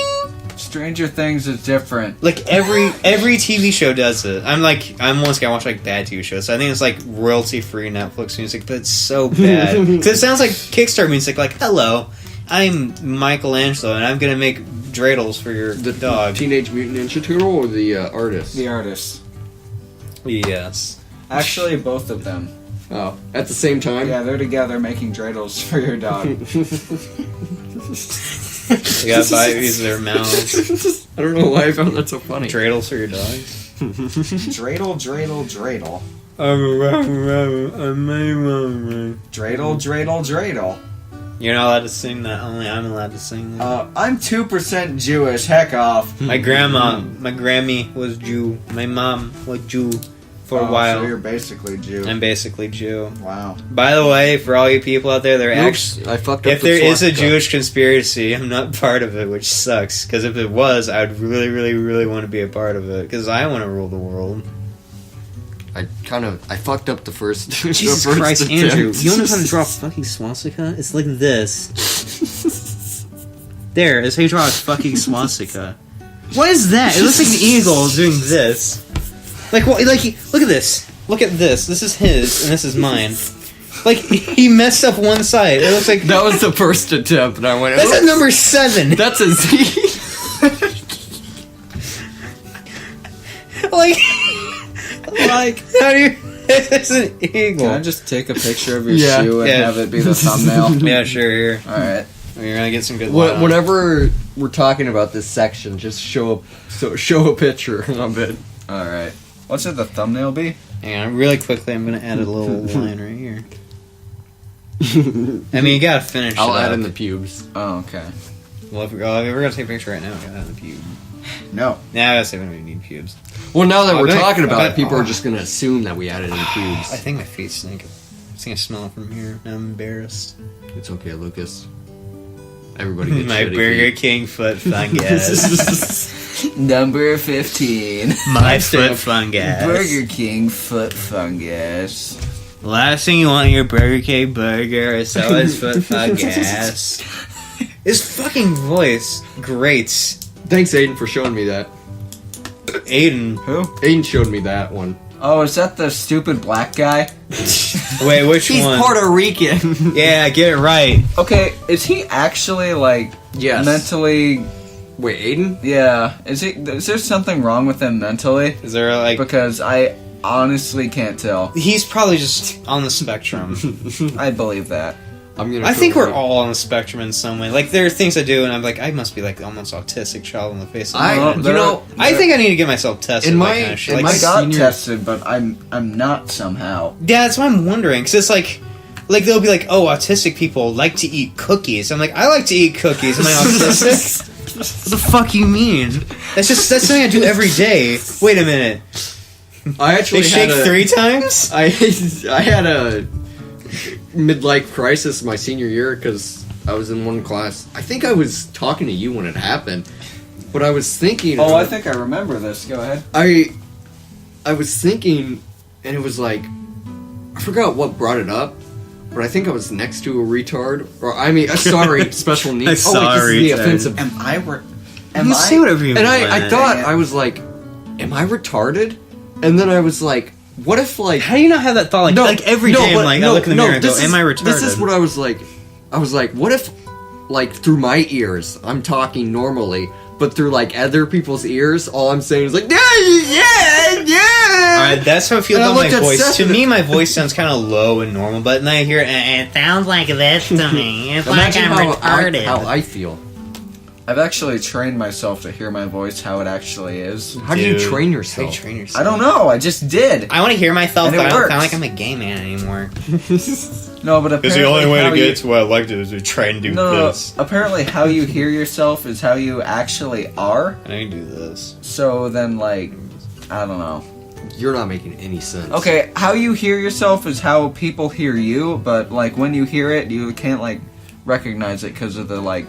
Stranger Things is different. Like every TV show does it. I'm once gonna watch like bad TV shows. So I think it's like royalty free Netflix music, but it's so bad because it sounds like Kickstarter music. Like, hello, I'm Michelangelo, and I'm gonna make dreidels for your dog. Teenage Mutant Ninja Turtle or the artist? The artists. Yes. Actually, both of them. Oh, at the same time? Yeah, they're together making dreidels for your dog. They gotta buy these their mouths. I don't know why I found that so funny. Dreidels for your dog. Dreidel, dreidel, dreidel. Dreidel, dreidel, dreidel. You're not allowed to sing that. Only I'm allowed to sing that. I'm 2% Jewish. Heck off. My Grammy was Jew. My mom was Jew. for a while. So you're basically Jew. I'm basically Jew. Wow. By the way, for all you people out there, I fucked up if there the is a swastika. Jewish conspiracy, I'm not part of it, which sucks. Because if it was, I would really, really, really want to be a part of it. Because I want to rule the world. I fucked up the first. Jesus the first Christ, attempt. Andrew! You know how to draw a fucking swastika? It's like this. There, that's how you draw a fucking swastika. What is that? It looks like an eagle doing this. Like what? Like look at this. Look at this. This is his, and this is mine. Like he messed up one side. It looks like That was the first attempt, and I went. that's at "Oops." number 7. That's a Z. Like how do you? It's an eagle. Can I just take a picture of your Yeah. shoe and Yeah. have it be the thumbnail? Yeah, sure. Here, Alright. you're gonna get some good. light on it. Whenever we're talking about this section, just show a picture of it. Alright. What should the thumbnail be? Hang on, really quickly. I'm gonna add a little line right here. I mean, you gotta finish. I'll it add up. in the pubes. Oh, okay. Well, if we're gonna take a picture right now, we gotta add the pube. No. Nah, I gotta say we don't need pubes. Well, now that I'll we're bet- talking about I'll it, bet- people are just gonna assume that we added in I pubes. think my feet stink. I think I smell it from here. Now I'm embarrassed. It's okay, Lucas. Everybody gets My shitty Burger feet. King foot fungus. Number 15. My foot fungus. Burger King foot fungus. Last thing you want in your Burger King burger is someone's foot fungus. His fucking voice, great. Thanks, Aiden, for showing me that. Aiden. Who? Aiden showed me that one. Oh, is that the stupid black guy? Wait, which He's one? Puerto Rican. Yeah, get it right. Okay, is he actually, like, Yes. mentally... Wait, Aiden? Yeah. Is there something wrong with him mentally? Is there like... Because I honestly can't tell. He's probably just on the spectrum. I believe that. I think we're all on the spectrum in some way. Like, there are things I do, and I'm like, I must be like almost autistic child on the face of the I planet. I think I need to get myself tested. In that my- kind of shit. in Like, my I got senior- tested, but I'm not somehow. yeah, that's what I'm wondering. Because it's like they'll be like, oh, autistic people like to eat cookies. I'm like, I like to eat cookies. Am I autistic? What the fuck you mean? That's something I do every day. Wait a minute. I actually They shake had 3 times? I had a midlife crisis my senior year because I was in one class. I think I was talking to you when it happened, but I was thinking. Oh, I think I remember this. Go ahead. I was thinking, and it was like I forgot what brought it up, but I think I was next to a retard, or I mean, sorry, special needs. I saw this is the retard. offensive. Am I? You say whatever you And want. I thought I was like, am I retarded? And then I was like, what if like How do you not have that thought? Like every day, I'm like, I look in the mirror and go, "Am I retarded?" This is what I was like. I was like, what if, like, through my ears, I'm talking normally, but through like other people's ears, all I'm saying is like, yeah. Alright, that's how I feel And I about my looked at voice. Seth To and- me, my voice sounds kind of low and normal, but then I hear it, and it sounds like this to me. It's like Imagine I'm how retarded. how I feel. I've actually trained myself to hear my voice how it actually is. How do you Dude, train how yourself? do you train yourself? I don't know. I just did. I want to hear myself, And it but I don't works. sound like I'm a gay man anymore. No, but apparently to what I like to do is to try and do No. Apparently, how you hear yourself is how you actually are. And I can do this. So then, like, I don't know. You're not making any sense. Okay, how you hear yourself is how people hear you, but like when you hear it, you can't like recognize it because of the like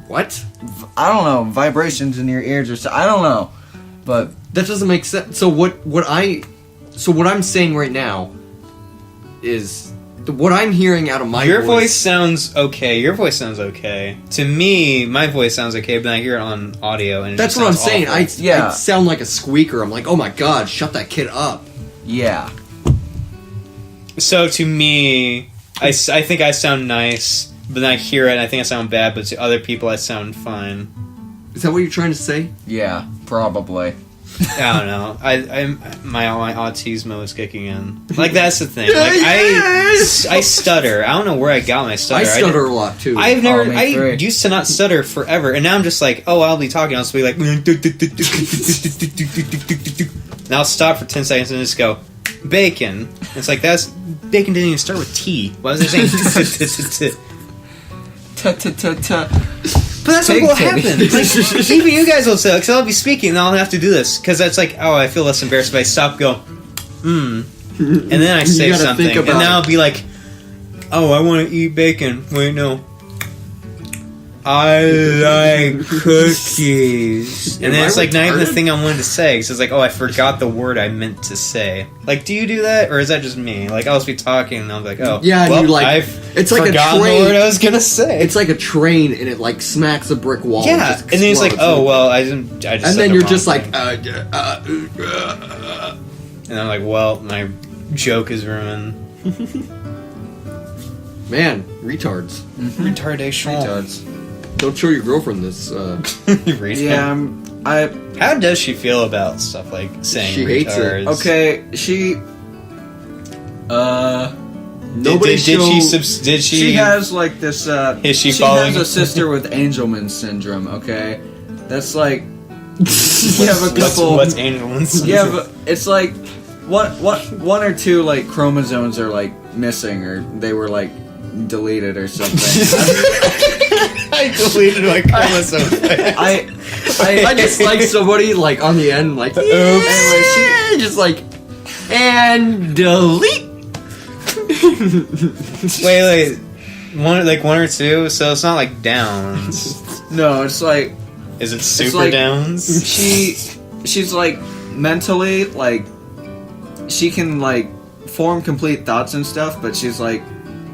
What? I don't know vibrations in your ears or so. I don't know, but That doesn't make sense. So what I'm saying right now is what I'm hearing out of my Your voice sounds okay. Your voice sounds okay. To me, my voice sounds okay, but then I hear it on audio, and it That's just what I'm sounds saying. awful. Yeah. I sound like a squeaker. I'm like, oh my god, shut that kid up. yeah. So to me, I think I sound nice, but then I hear it and I think I sound bad, but to other people I sound fine. Is that what you're trying to say? Yeah, probably. I don't know. My autismo is kicking in. Like that's the thing. Like I stutter. I don't know where I got my stutter. I stutter a lot too. I've never. me I three. used to not stutter forever, and now I'm just like, oh, I'll be talking. I'll just be like, and I'll stop for 10 seconds and just go, bacon. It's like bacon didn't even start with T. Why was I saying? But that's what will happen. Like, even you guys will say, because I'll be speaking and I'll have to do this. Because that's like, oh, I feel less embarrassed if I stop, go, and then I say gotta something, think and about then it. I'll be like, "Oh, I want to eat bacon." Wait, no. I like cookies. And then it's like not even the thing I wanted to say. So it's like, oh, I forgot the word I meant to say. Like, do you do that? Or is that just me? Like, I'll just be talking and I'll be like, oh, Yeah, and well, you, like, I've it's like a forgotten train. the word I was going to say. It's like a train, and it like smacks a brick wall. yeah. just And then it's like, explodes. oh, well, I just And said then the you're wrong just like, thing. And I'm like, well, my joke is ruined. man, retards. Retardation. Retards. Don't show your girlfriend this. Yeah, I How does she feel about stuff like saying She hates it. retards? okay. She Nobody Did she? she has like this. Is she she following- has a sister with Angelman syndrome. Okay, that's like you have a couple. What's Angelman's? Yeah, but it's like one or two like chromosomes are like missing, or they were like deleted or something. I deleted my chromosome. I just like somebody like on the end like anyway, she just like and delete. Wait, one or two. So it's not like Downs. No, it's like Is it super like- Downs? she's like mentally like she can like form complete thoughts and stuff, but she's like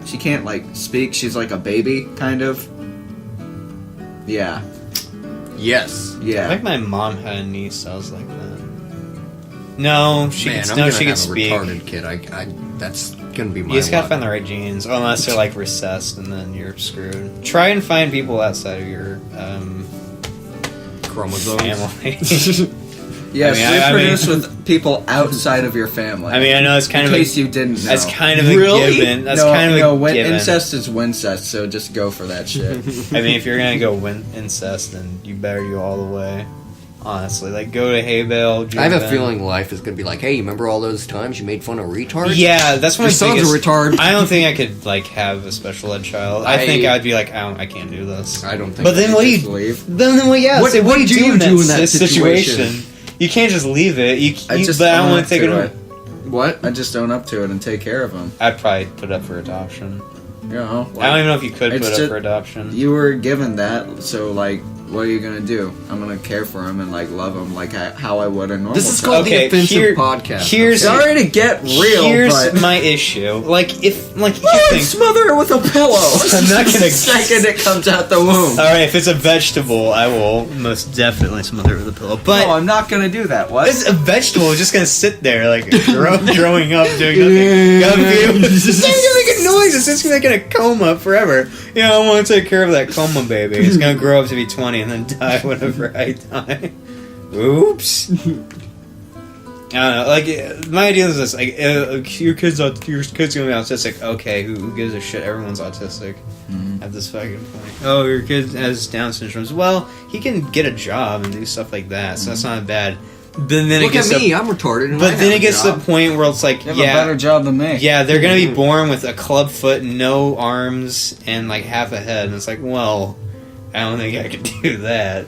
she can't like speak. She's like a baby kind of. Yeah, Yes. I yeah. think my mom had a niece that was like that. No, she Man, could. I'm No, gonna she have could a speak. retarded kid. I that's gonna be my. You just gotta luck. find the right genes, unless they're like recessed, and then you're screwed. Try and find people outside of your chromosomes. family. Yes, I mean, reproduce with people outside of your family. I mean, I know it's kind in of case you didn't know. that's kind of a Really? given. That's no, kind of no, a given. incest is wincest, so just go for that shit. I mean, if you're gonna go incest, then you better go all the way. Honestly, like go to hay bale. I have a Juven. feeling life is gonna be like, hey, remember all those times you made fun of retards? Yeah, that's my Your son's biggest. a retard. I don't think I could like have a special ed child. I think I'd be like, I can't do this. I don't think. But then what do Just you? leave. Then well, yeah. What- say, what do do you you do in that situation? situation? You can't just leave it. I just but I don't own want up to take it. to Home. it. What? I just own up to it and take care of them. I'd probably put up for adoption. You know, I don't even know if you could it's put up just- for adoption. you were given that, so like, what are you gonna do? I'm gonna care for him and like love him like how I would a normal. This is child. called Okay, the offensive here- podcast. here's- okay? Sorry to get real, Here's but my issue. Like if you Lord, think. smother it with a pillow. I'm not gonna- The second it comes out the womb. All right, if it's a vegetable, I will most definitely smother it with a pillow. But No, I'm not gonna do that. What? it's a vegetable it's just gonna sit there like growing up doing nothing. It's not gonna make a noise. It's just making a coma forever. You know, I want to take care of that coma baby. It's gonna grow up to be 20 and then die whenever I die. Oops. I don't know. Like my idea is this: like your kid's gonna be autistic. Okay, who gives a shit? Everyone's autistic at this fucking point. Oh, your kid has Down syndrome. Well, he can get a job and do stuff like that, so that's not bad. But then Look it gets at me, I'm retarded. And I but then have it a gets to job. the point where it's like, You have a better job than me. yeah, they're gonna be born with a club foot, no arms, and like half a head, and it's like, well, I don't think I could do that.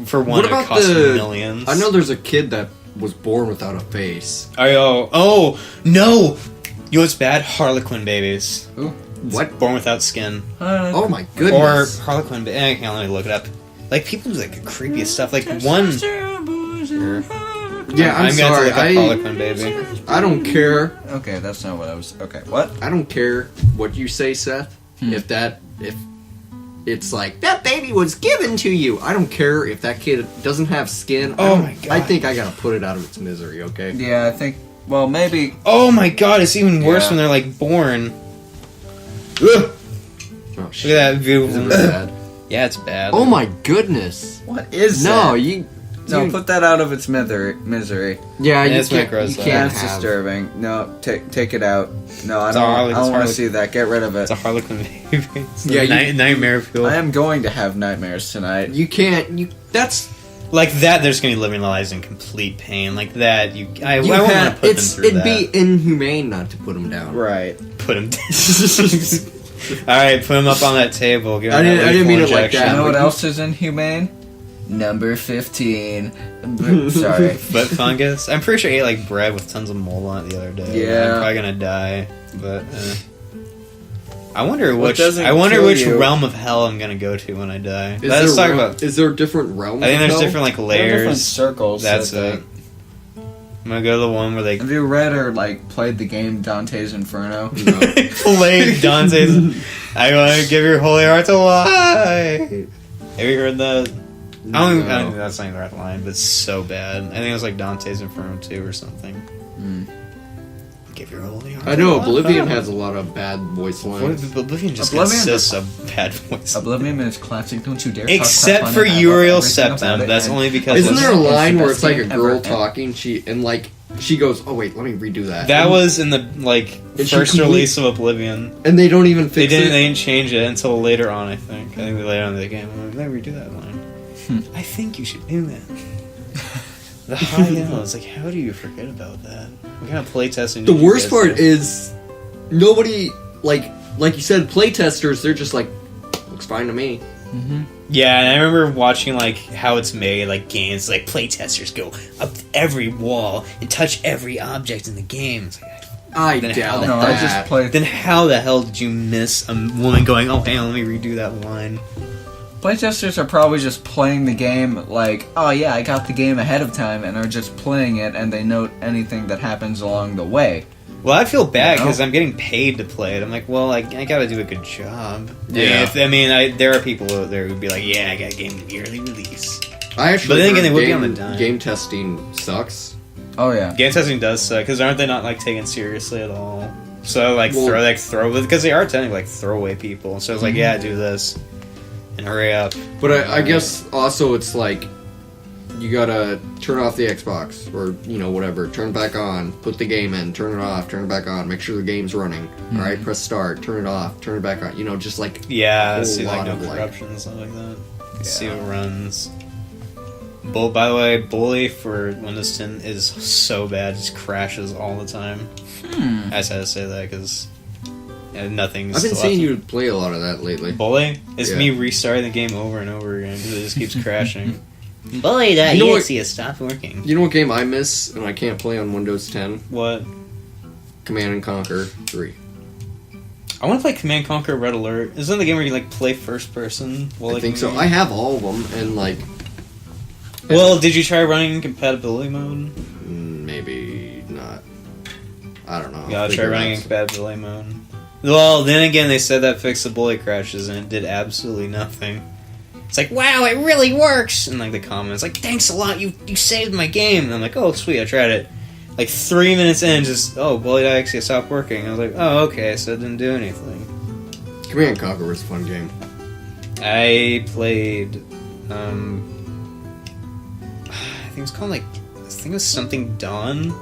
For one, What it about costs the? millions. I know there's a kid that was born without a face. Oh no! You know what's bad? Harlequin babies. Ooh. What? Born without skin. Oh my Or goodness. Harlequin baby. I can't let me look it up. Like people do like the creepiest stuff. Like one. Here. Yeah, I'm gonna have to sorry. look up Harlequin baby. I don't care. Okay, that's not what I was. Okay, what? I don't care what you say, Seth. If it's like that baby was given to you. I don't care if that kid doesn't have skin. Oh my God. I think I gotta put it out of its misery. Okay. Yeah, I think. Well, maybe. Oh my god, it's even worse Yeah. when they're like born. Oh Look shit. at that view. Isn't it bad? Yeah, it's bad. Oh my goodness. What is No, that? you. No, you- put that out of its misery. Yeah, you it's can't. gross You out. can't That's have. disturbing. No, take it out. No, I It's a don't. Harley- I don't it's want Harley- to see that. Get rid of it. It's a Harlequin baby. It's Yeah, yeah, nightmare fuel. I am going to have nightmares tonight. You can't. You. That's. Like that, they're just gonna be living their lives in complete pain. Like that, I You wouldn't want have, to put them through it'd that. be inhumane not to put them down. Right. Put them. All right, put them up on that table. Give 'em I that didn't lethal mean it like injection. that. You know what but else is inhumane? Number 15. Sorry. But fungus. I'm pretty sure I ate like bread with tons of mold on it the other day. Yeah. I'm probably gonna die. But I wonder which doesn't which kill you- realm of hell I'm gonna go to when I die. Is Let's there talk realm- about. Is there different realms? I think of there's hell? different like There are different layers. circles. That's that it. I'm gonna go to the one where they Have you read or like played the game Dante's Inferno? No. played Dante's. I want to give your holy heart to lie. Have you heard that? I don't think that's not even the right line, but it's so bad. I think it was like Dante's Inferno 2 or something. Give your holy heart. I know Oblivion has a lot of bad voice lines. Oblivion just Oblivion consists of bad voices. Oblivion is classic. Don't you dare. Except talk for crap on it. I love Uriel everything about Septim. it, That's and only because Isn't there a It's the line where best it's like a game girl ever. talking? She goes, "Oh wait, let me redo that." that was in the like And she first complete- release of Oblivion. and they don't even They fix didn't. it. They didn't change it until later on. I think later on in the game. I'm like, let me redo that line. I think you should do that. The high notes. Like, how do you forget about that? What kind of playtesting? The did you worst guys part do? is nobody like you said, playtesters. They're just like, looks fine to me. Yeah, and I remember watching like how it's made, like games, like playtesters go up to every wall and touch every object in the game. It's like, I Then doubt how- No, that. I just played. then how the hell did you miss a woman going, "Oh, hang on, let me redo that line"? Playtesters are probably just playing the game like, oh yeah, I got the game ahead of time, and are just playing it, and they note anything that happens along the way. Well, I feel bad You know? because I'm getting paid to play it. I'm like, well, I gotta do a good job. Yeah. There are people out there who'd be like, yeah, I got a game yearly release. I actually But then again, heard they would be on the dime. game testing sucks. Oh yeah. Game testing does suck because aren't they not like taken seriously at all? So like Well- throw because they are technically like throwaway people. So it's like, yeah, do this and hurry up. But I guess also it's like you gotta turn off the Xbox or whatever, turn it back on, put the game in, turn it off, turn it back on, make sure the game's running. All right, press start, turn it off, turn it back on. Just like Yeah, whole see like lot no of, like- corruption and stuff like that. Yeah. See what runs. By the way, Bully for Windows 10 is so bad, it just crashes all the time. I just had to say that because nothing's. I've been still seeing up. you play a lot of that lately. Bully? It's Yeah. me restarting the game over and over again because it just keeps crashing. Bully.exe You know what- has stopped working. You know what game I miss and I can't play on Windows 10? What? Command and Conquer 3. I want to play Command Conquer Red Alert. Isn't that the game where you like play first person? I think so. I have all of them and like Well, did you try running compatibility mode? maybe not. I don't know. Yeah, I'll try figure it running in out. compatibility mode. Well, then again, they said that fixed the bully crashes and it did absolutely nothing. It's like, wow, it really works! And like the comments, like, thanks a lot, you saved my game. And I'm like, oh, sweet, I tried it. Like 3 minutes in, just, bully.exe stopped working. I was like, oh, okay, so it didn't do anything. Command and Conquer was a fun game. I played, I think it's called I think it was something Dawn.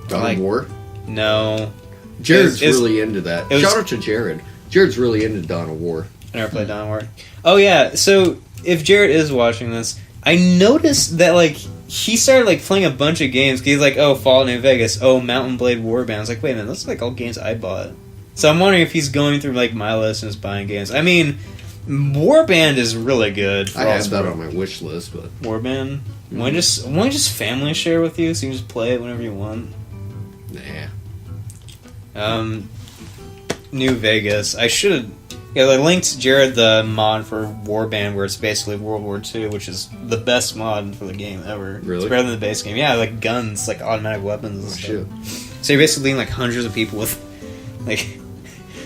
Dawn Like- of War. No. Jared's it's- really into that. it was- Shout out to Jared. Jared's really into Dawn of War. I never played Dawn of War. Oh yeah, so if Jared is watching this, I noticed that like he started like playing a bunch of games. 'Cause he's like, oh, Fallout New Vegas, oh, Mountain Blade Warband. I was like, wait a minute, those are like all games I bought. So I'm wondering if he's going through like my list and just buying games. I mean, Warband is really good. For I all have its that on my wish list, but Warband. Want to just family share with you so you can just play it whenever you want. nah. New Vegas. I should have. Yeah, I linked Jared the mod for Warband, where it's basically World War II, which is the best mod for the game ever. Really? It's better than the base game. Yeah, like guns, like automatic weapons and Oh, stuff. shit. So you're basically like hundreds of people with like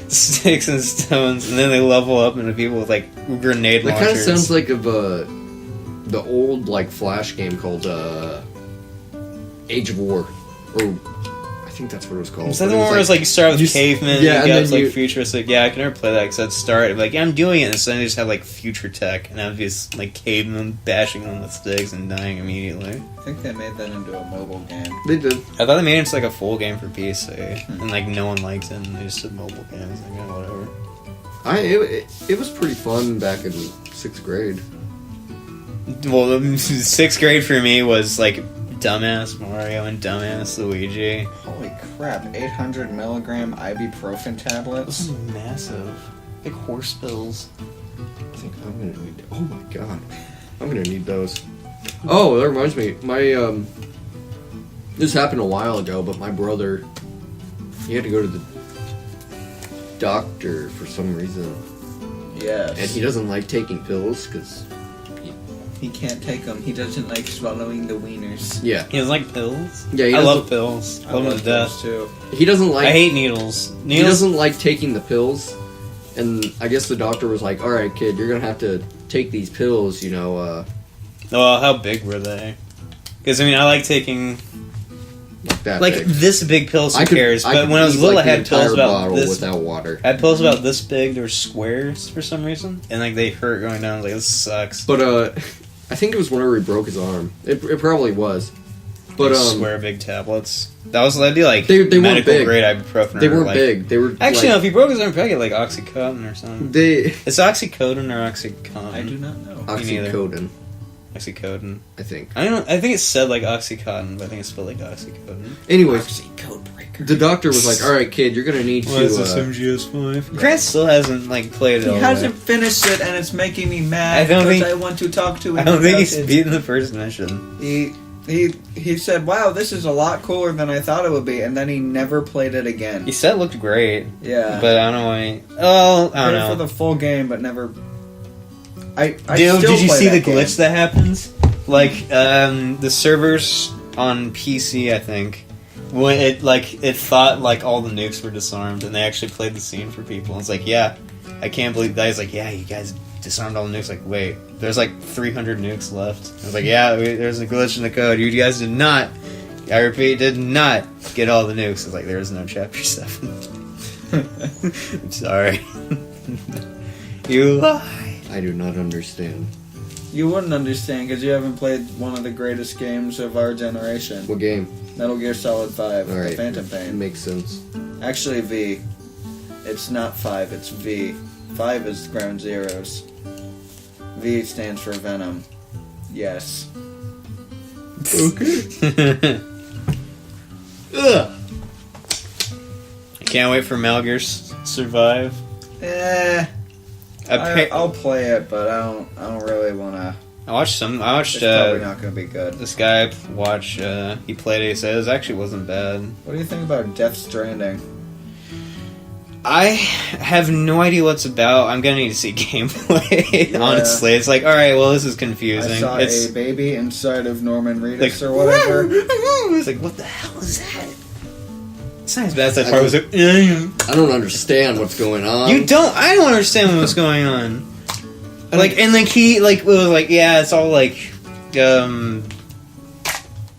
sticks and stones, and then they level up into people with like grenade That kind of launchers. sounds like the old like Flash game called Age of War, or I think that's what it was called. Is that But the it one where it's like you start with you cavemen, yeah, and and you then get like you- futuristic? Yeah, I can never play that because I'd start and be like, yeah, I'm doing it, and so then I just have like future tech, and I'd be just like cavemen bashing them with sticks and dying immediately. I think they made that into a mobile game. They did. I thought they made it into like a full game for PC, and like no one liked it, and they just did mobile games. Like, yeah, whatever. It was pretty fun back in 6th grade. Well, 6th grade for me was like dumbass Mario and dumbass Luigi. Holy crap! 800 milligram ibuprofen tablets. Massive, like horse pills. I think I'm gonna need. Oh my god, I'm gonna need those. Oh, that reminds me. My this happened a while ago, but my brother, he had to go to the doctor for some reason. Yes. And he doesn't like taking pills because. He can't take them. He doesn't like swallowing the wieners. Yeah. He doesn't like pills? Yeah, I love pills. I love them to death. Too. He doesn't like. I hate needles. He doesn't like taking the pills, and I guess the doctor was like, "All right, kid, you're gonna have to take these pills." You know, Well, how big were they? Because I mean, I like taking like that. like big. this big pills. Who cares? But could when I was eat, little, like, I had the pills entire about bottle this. without water. I had pills about this big. They were squares for some reason, and like they hurt going down. I was like, this sucks. But I think it was whenever he broke his arm. It probably was. But Like, square big tablets. That'd be like They weren't medical big. grade ibuprofen. they or, weren't like, big. They were Actually, no. like, If he broke his arm, probably get like oxycodone or something. they It's oxycodone or oxycontin. I do not know. Me neither. oxycodone, Oxycodone. I think. I don't. I think it said like oxycontin, but I think it's spelled like oxycodone. Anyways, Code breaker. the doctor was like, "All right, kid, you're gonna need to." MGS5? Grant still hasn't like played it He all hasn't the way. finished it, and it's making me mad I don't because think- I want to talk to him. I don't think about he's it. beaten the first mission. He said, "Wow, this is a lot cooler than I thought it would be," and then he never played it again. He said it looked great, Yeah, but I don't know why. Oh, I played don't it for know. the full game, but never. I Dude, still did you play see the that game. glitch that happens? Like, the servers on PC, I think, when it thought like all the nukes were disarmed, and they actually played the scene for people. It's like, yeah, I can't believe that. He's like, yeah, you guys disarmed all the nukes. Like, wait, there's like 300 nukes left. I was like, yeah, there's a glitch in the code. You guys did not. I repeat, did not get all the nukes. It's like there is no chapter 7. I'm sorry. You lie. I do not understand. You wouldn't understand because you haven't played one of the greatest games of our generation, What game? Metal Gear Solid 5, All right, The Phantom it Pain. makes sense. Actually, V. It's not 5, it's V. 5 is Ground Zeroes. V stands for Venom. Yes. Okay. Ugh. I can't wait for Metal Gear Survive. I'll play it, but I don't really want to. I watched It's probably not going to be good. this guy watch. He played it. He said it actually wasn't bad. What do you think about Death Stranding? I have no idea what it's about. I'm gonna need to see gameplay. Yeah. Honestly, it's like, all right, well, this is I confusing. saw It's a baby inside of Norman Reedus like or whatever. It's like, what the hell is that? It's not as bad as that I part. Was like, I don't understand what's going on. you don't. I don't understand what's going on. Like, and like he like was like, yeah, it's all like,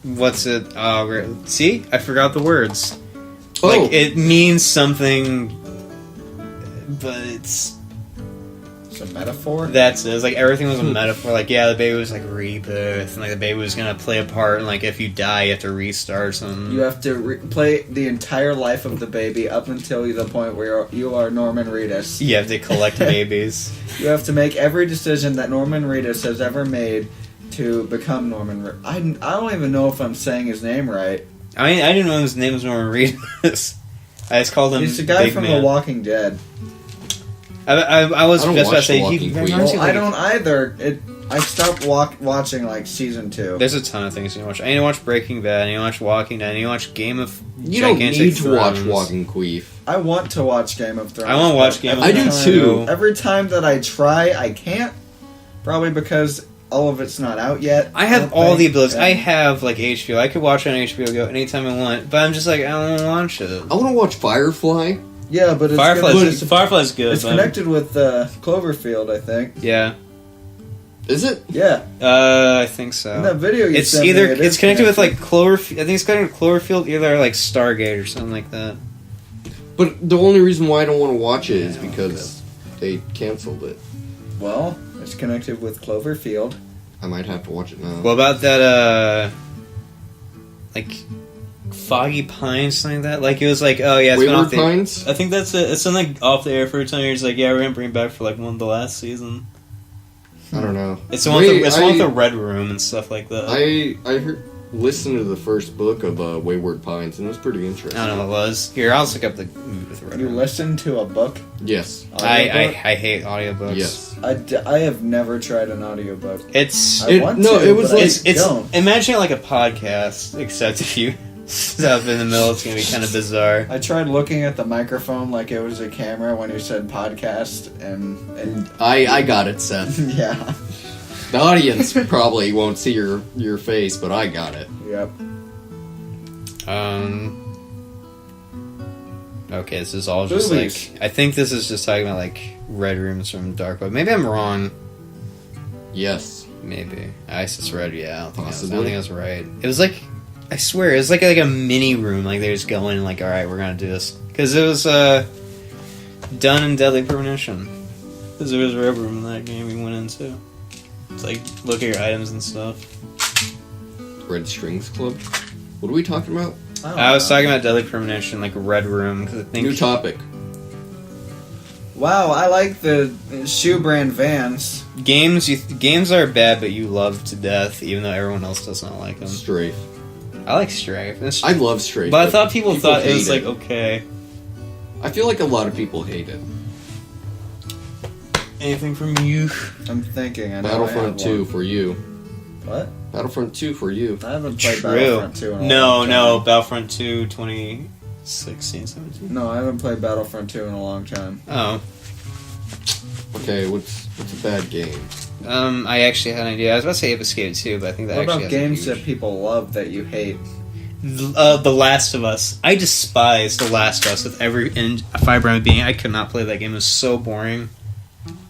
what's it? Oh, see, I forgot the words. Oh. Like it means something, but it's It's a metaphor. that's it. It's like everything was a metaphor. Like, yeah, the baby was like rebirth, and like the baby was gonna play a part, and like if you die, you have to restart something. You have to play the entire life of the baby up until the point where you are Norman Reedus. You have to collect babies. You have to make every decision that Norman Reedus has ever made to become Norman Reedus. I don't even know if I'm saying his name right. I mean, I didn't know his name was Norman Reedus. I just called him. He's the guy Big from Man. The Walking Dead. I was I don't just about to watch say The he. Walking reminds Queen. me Well, of, I like, don't either. I stopped watching like season 2. There's a ton of things to watch. I need to watch Breaking Bad. I need to watch Walking Dead. I need to watch Game of You don't Gigantic need to watch Thrones. Walking Queef. I want to watch Game of Thrones. I want to watch but Game of I do Thrones. too. Every time that I try, I can't. Probably because all of it's not out yet. I have don't all think. the abilities. Yeah. I have like HBO. I could watch it on HBO Go anytime I want. But I'm just like, I don't want to watch it. I want to watch Firefly. Yeah, but it's Firefly's good. It's but- connected with Cloverfield, I think. Yeah. Is it? Yeah, I think so. in that video you It's sent me, either it it's is connected with like Cloverfield. I think it's connected with Cloverfield, either like Stargate or something like that. But the only reason why I don't want to watch it is because they canceled it. Well, it's connected with Cloverfield. I might have to watch it now. What about that? Like Foggy Pines, something like that. Like it was like, oh yeah, it's been Wayward off the. Pines? I think that's it. It's been like off the air for 10 years. Like, yeah, we're gonna bring it back for like one of the last season. I don't know. It's the one. With the, it's the one with I- the red room and stuff like that. I heard. listened to the first book of Wayward Pines, and it was pretty interesting. I don't know what it was. Here, I'll look up the movie with Red You Room. listened to a book? Yes. I Audiobook? hate audiobooks. Yes. I have never tried an audiobook. It's I want no, to, it was but like- I it's don't. imagine it like a podcast, except if you stop in the middle, it's gonna be kind of bizarre. I tried looking at the microphone like it was a camera when you said podcast, and I got it, Seth. yeah, The audience probably won't see your face, but I got it. yep. Okay, this is all just Movies. like I think this is just talking about like red rooms from Dark Web. Maybe I'm wrong. Yes. Maybe Isis Red. Yeah, I don't think Possibly. I was right. It was like I swear it was like a mini room. Like they just go in and like, all right, we're gonna do this because it was done in Deadly Premonition. Because there was a red room in that game we went into. It's like look at your items and stuff. Red Strings Club. What are we talking about? I was talking about Deadly Premonition, like a red room, because I think New topic. Wow, I like the shoe brand Vans. games are bad, but you love to death, even though everyone else does not like them. Strafe. I like Strafe. I love Strafe. But I thought people thought it hate was like okay. I feel like a lot of people hate it. Anything from you? I'm thinking. I know Battlefront I have 2 one. for you. What? Battlefront 2 for you. I haven't played True. Battlefront 2 in a long No, time. no, Battlefront 2 2016, 17. No, I haven't played Battlefront 2 in a long time. Oh. Okay, what's a bad game? I actually had an idea. I was about to say Ape Escape 2, but I think that What actually about has a games huge- that people love that you hate? The Last of Us. I despise The Last of Us with every fiber of my being. I could not play that game. It was so boring.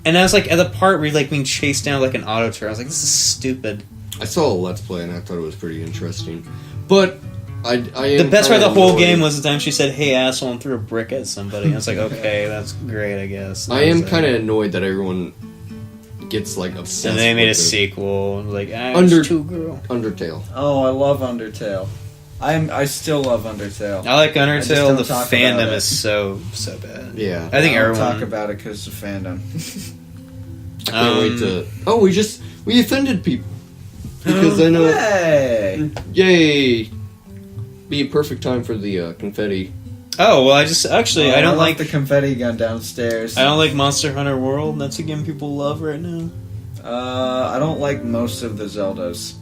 And I was like, at the part where you're like being chased down like an auto turret, I was like, this is stupid. I saw a Let's Play and I thought it was pretty interesting. But I The am best part of the kinda whole annoyed. game was the time she said, hey asshole, and threw a brick at somebody. I was like, okay, that's great, I guess. I am kind of annoyed that everyone gets like obsessed. And they made a with it. sequel. Like, Under- it's too girl. Undertale. Oh, I love Undertale. I still love Undertale. I like I just Undertale. don't The talk about fandom it. is so bad. Yeah. I think I don't everyone. talk about it because of fandom. I can't wait to. Oh, we offended people because I know. Hey! Yay! Be a perfect time for the confetti. Oh well, I just actually I don't like the confetti gun downstairs. I don't like Monster Hunter World. That's a game people love right now. I don't like most of the Zeldas.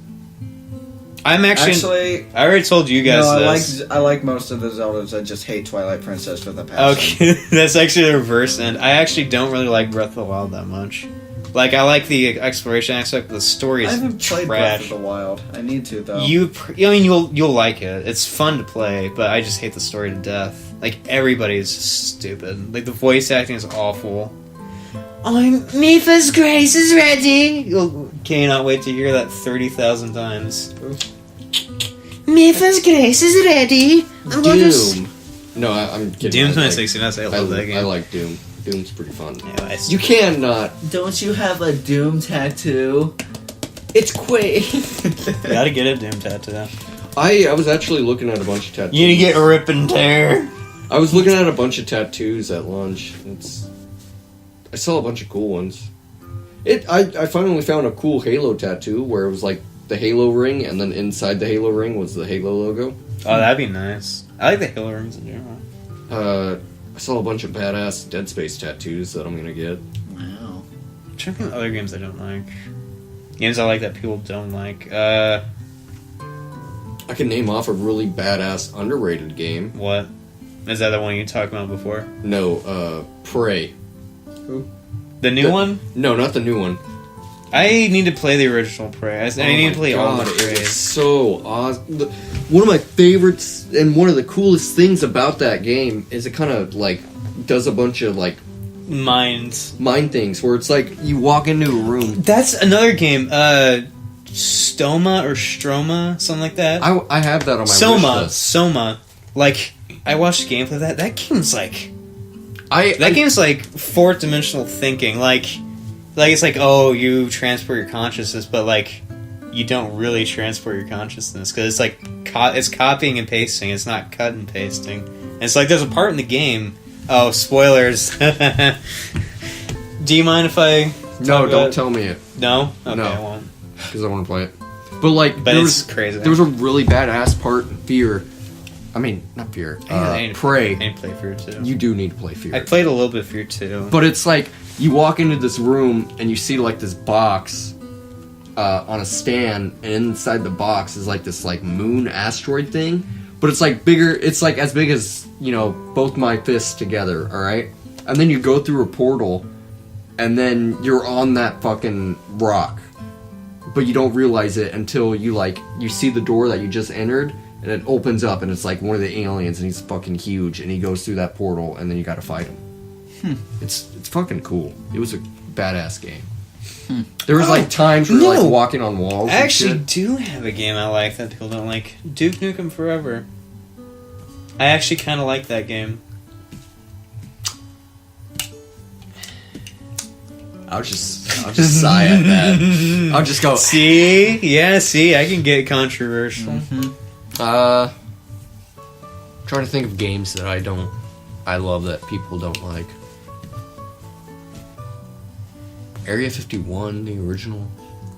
I'm actually I already told you guys no, this. I like most of the Zeldas. I just hate Twilight Princess with a passion. Okay, that's actually the reverse end. I actually don't really like Breath of the Wild that much. Like I like the exploration aspect, but the story I is haven't played Breath trash. of the Wild. I need to though. I mean, you'll like it. It's fun to play, but I just hate the story to death. Like everybody's stupid. Like the voice acting is awful. I'm Mipha's Grace is ready. You'll cannot wait to hear that 30,000 times. Mipha's Grace is ready. I'm going to. Doom. No, I'm kidding. Doom I like- 2016. I love that game. I like Doom. Doom's pretty fun. Yeah, You cannot. Don't you have a Doom tattoo? It's Quake. gotta get a Doom tattoo. I was actually looking at a bunch of tattoos. You need to get rip and tear. I was looking at a bunch of tattoos at lunch. I saw a bunch of cool ones. I finally found a cool Halo tattoo where it was like the Halo ring, and then inside the Halo ring was the Halo logo. Oh, that'd be nice. I like the Halo rings in general. I saw a bunch of badass Dead Space tattoos that I'm gonna get. Wow. I'm trying to think of other games I don't like. Games I like that people don't like. I can name off a really badass underrated game. What? Is that the one you talked about before? No, Prey. The new one? No, not the new one. I need to play the original Prey. I need to play all the It is Preys. so awesome. One of my favorites and one of the coolest things about that game is it kind of like does a bunch of like Minds. mind things where it's like you walk into a room. That's another game. Stoma or Stroma, something like that. I have that on my Soma. wish list. Soma. Like, I watched gameplay of that. That game's like... That I game's like fourth dimensional thinking. Like it's like, oh, you transport your consciousness, but like you don't really transport your consciousness because it's like it's copying and pasting. It's not cut and pasting. And it's like there's a part in the game. Oh, spoilers! Do you mind if I? no, talk don't about- tell me it No. Okay, No. I won't. because I want to play it. But like, But there it's was, crazy. There was a really badass part in Fear. I mean, not Fear. Prey. I didn't play Fear 2. You do need to play Fear. I played a little bit of Fear 2. But it's like, you walk into this room and you see like this box on a stand, and inside the box is like this like moon asteroid thing. But it's like bigger, it's like as big as, you know, both my fists together, alright? And then you go through a portal, and then you're on that fucking rock. But you don't realize it until you like, you see the door that you just entered, and it opens up, and it's like one of the aliens, and he's fucking huge, and he goes through that portal, and then you gotta fight him. It's fucking cool. It was a badass game. There was like times where you're like walking on walls. I actually and shit. do have a game I like that people don't like. Duke Nukem Forever. I actually kind of like that game. I'll just sigh at that. I'll just go. See? Yeah, see? I can get controversial. Trying to think of games that I love that people don't like. Area 51, the original.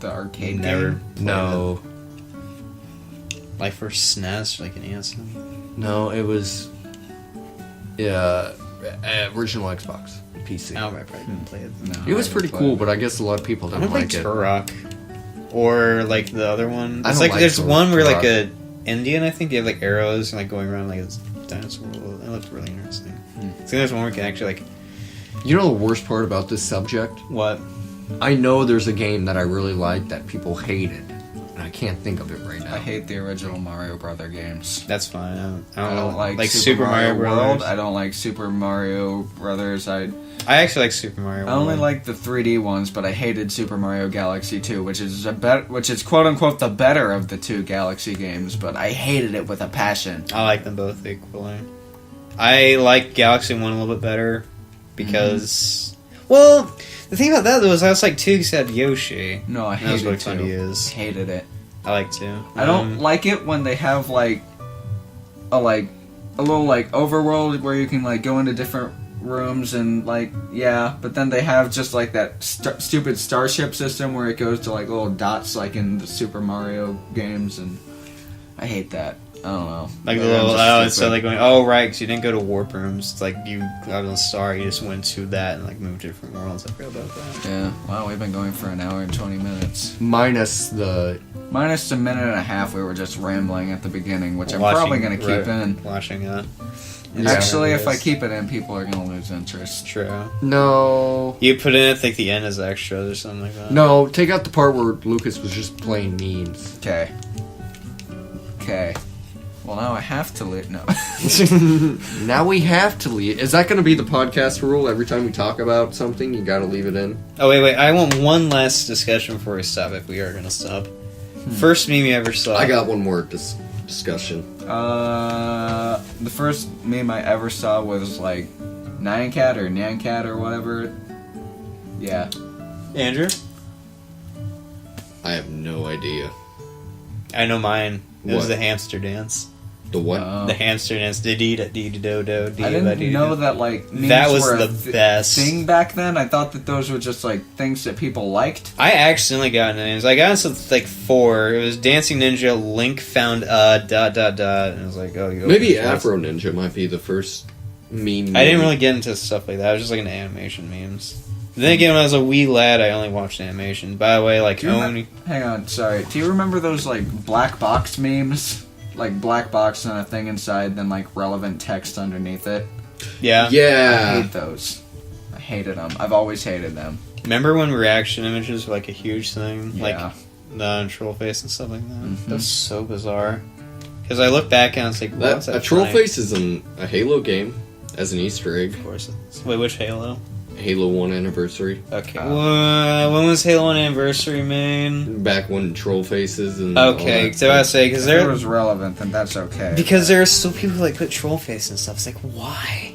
The arcade Never game? No, Like for SNES, like an answer. no, it was original Xbox, PC. Oh, I probably didn't play it. No, It was I pretty didn't cool, play but I guess a lot of people I don't don't like like it. Turok. Or like the other one. I It's don't like like there's one where like Turok. a Indian, I think, you have like arrows and like going around like this dinosaur world. It looked really interesting. So there's one where you can actually like You know the worst part about this subject? what? I know there's a game that I really like that people hated, and I can't think of it right now. I hate the original Mario Brother games. That's fine. I don't like Super Mario World. Brothers. I don't like Super Mario Brothers. I actually like Super Mario. I only World. like the 3D ones, but I hated Super Mario Galaxy 2, which is quote unquote the better of the two Galaxy games, but I hated it with a passion. I like them both equally. I like Galaxy 1 a little bit better because, well, the thing about that though is I was like 2 because it had Yoshi. No, I And that was hated really it fun to too. use. Hated it. I like 2. I don't like it when they have like a little like overworld where you can like go into different rooms and like but then they have just like that stupid starship system where it goes to like little dots like in the Super Mario games, and I hate that. I don't know. Like the Maybe I'm little, just instead stupid. of like going, oh right, because you didn't go to warp rooms. It's like you got on the star, you just went to that and like moved to different worlds. I forgot about that. Yeah. Wow, we've been going for an hour and 20 minutes. Minus the Minus a minute and a half, we were just rambling at the beginning, which I'm Watching- probably going to keep right, in. Watching Actually, if I videos. keep it in, people are going to lose interest. True. no. You put in, I think the end is extras or something like that. No, take out the part where Lucas was just playing memes. Okay. Okay. Well, now I have to leave. No. Now we have to leave. Is that going to be the podcast rule? Every time we talk about something, you got to leave it in? Oh wait, I want one last discussion before we stop. If we are gonna stop, first meme you ever saw. I got one more discussion. The first meme I ever saw was like Nyancat or Nyancat or whatever. Yeah. Andrew. I have no idea. I know mine. It was What? the hamster dance. The what? The hamster dance. Dee dee da dee do do. I didn't know that like memes That was were the a best. thing back then. I thought that those were just like things that people liked. I accidentally got into names. I got into like 4. It was Dancing Ninja. Link found dot. And I was like, oh, you. Maybe open Afro Ninja might be the first meme. I didn't really get into stuff like that. I was just like into animation memes. Then again, when I was a wee lad, I only watched animation. By the way, like Do you only. Hang on, sorry. Do you remember those like black box memes? Like black box and a thing inside, then like relevant text underneath it. Yeah. I Yeah. hate those. I hated them. I've always hated them. Remember when reaction images were like a huge thing? Yeah. Like the troll face and stuff like that? Mhm. That's so bizarre. Because I look back and it's like, what's that A troll funny? face is in a Halo game as an Easter egg. Of course. Wait, which Halo? Halo 1 anniversary. Okay. When was Halo 1 anniversary, man? Back when troll faces and. all Okay, that so I stuff. say because If it there was relevant, then that's okay. because there are still people who like put troll face and stuff. It's like why?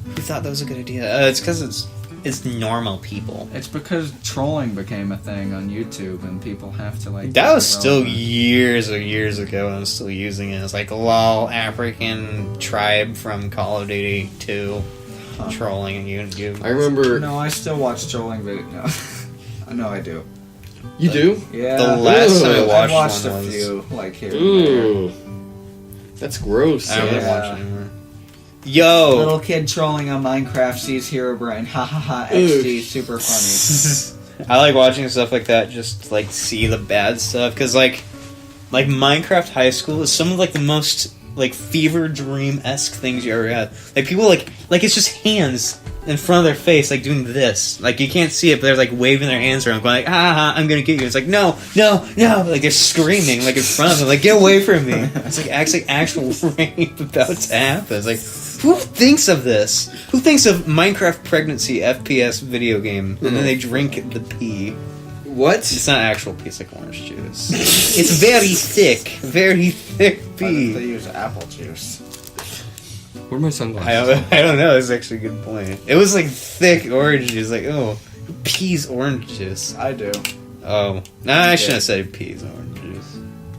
Who thought that was a good idea? It's because it's normal people. It's because trolling became a thing on YouTube, and people have to like. That keep was it still relevant. years ago, and I was still using it. It's like lol, African tribe from Call of Duty 2 trolling and you. I remember. No, I still watch trolling videos. No, I know I do. You do? Yeah. The last time I Ugh. watched, I've watched one a was, few, like here and Ooh. That's gross. I don't really Yeah. watch anymore. there. Yo, Little kid trolling on Minecraft sees Herobrine. Ha ha ha. XD. Super funny. I like watching stuff like that. Just to, like see the bad stuff because like Minecraft High School is some of like the most like fever dream-esque things you ever had. Like people like it's just hands in front of their face like doing this. Like you can't see it, but they're like waving their hands around, going like, I'm gonna get you. It's like no, like they're screaming like in front of them, like get away from me. It's like actual rape about to happen. It's like who thinks of this? Who thinks of Minecraft pregnancy FPS video game and then they drink the pee? What? It's not actual pee, it's like orange juice. It's very thick Why don't they pee. use apple juice? Where are my sunglasses? I don't know. It's actually a good point. It was like thick orange juice. Like, oh, peas orange juice. I do. Oh, no, I shouldn't have said peas orange juice.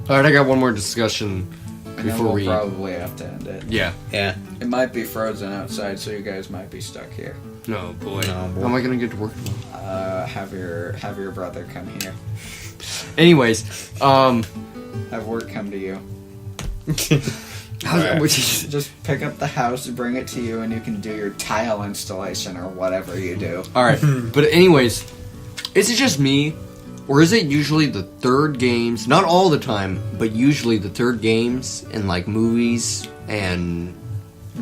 Alright, I got one more discussion And then before we'll we. probably have to end it. Yeah. Yeah. It might be frozen outside, so you guys might be stuck here. No, boy. No, boy. How am I gonna get to work tomorrow? Have your brother come here. Anyways, Have work come to you. Alright. Just pick up the house, bring it to you, and you can do your tile installation or whatever you do. Alright, but anyways, is it just me, or is it usually the third games, not all the time, but usually the third games in like movies and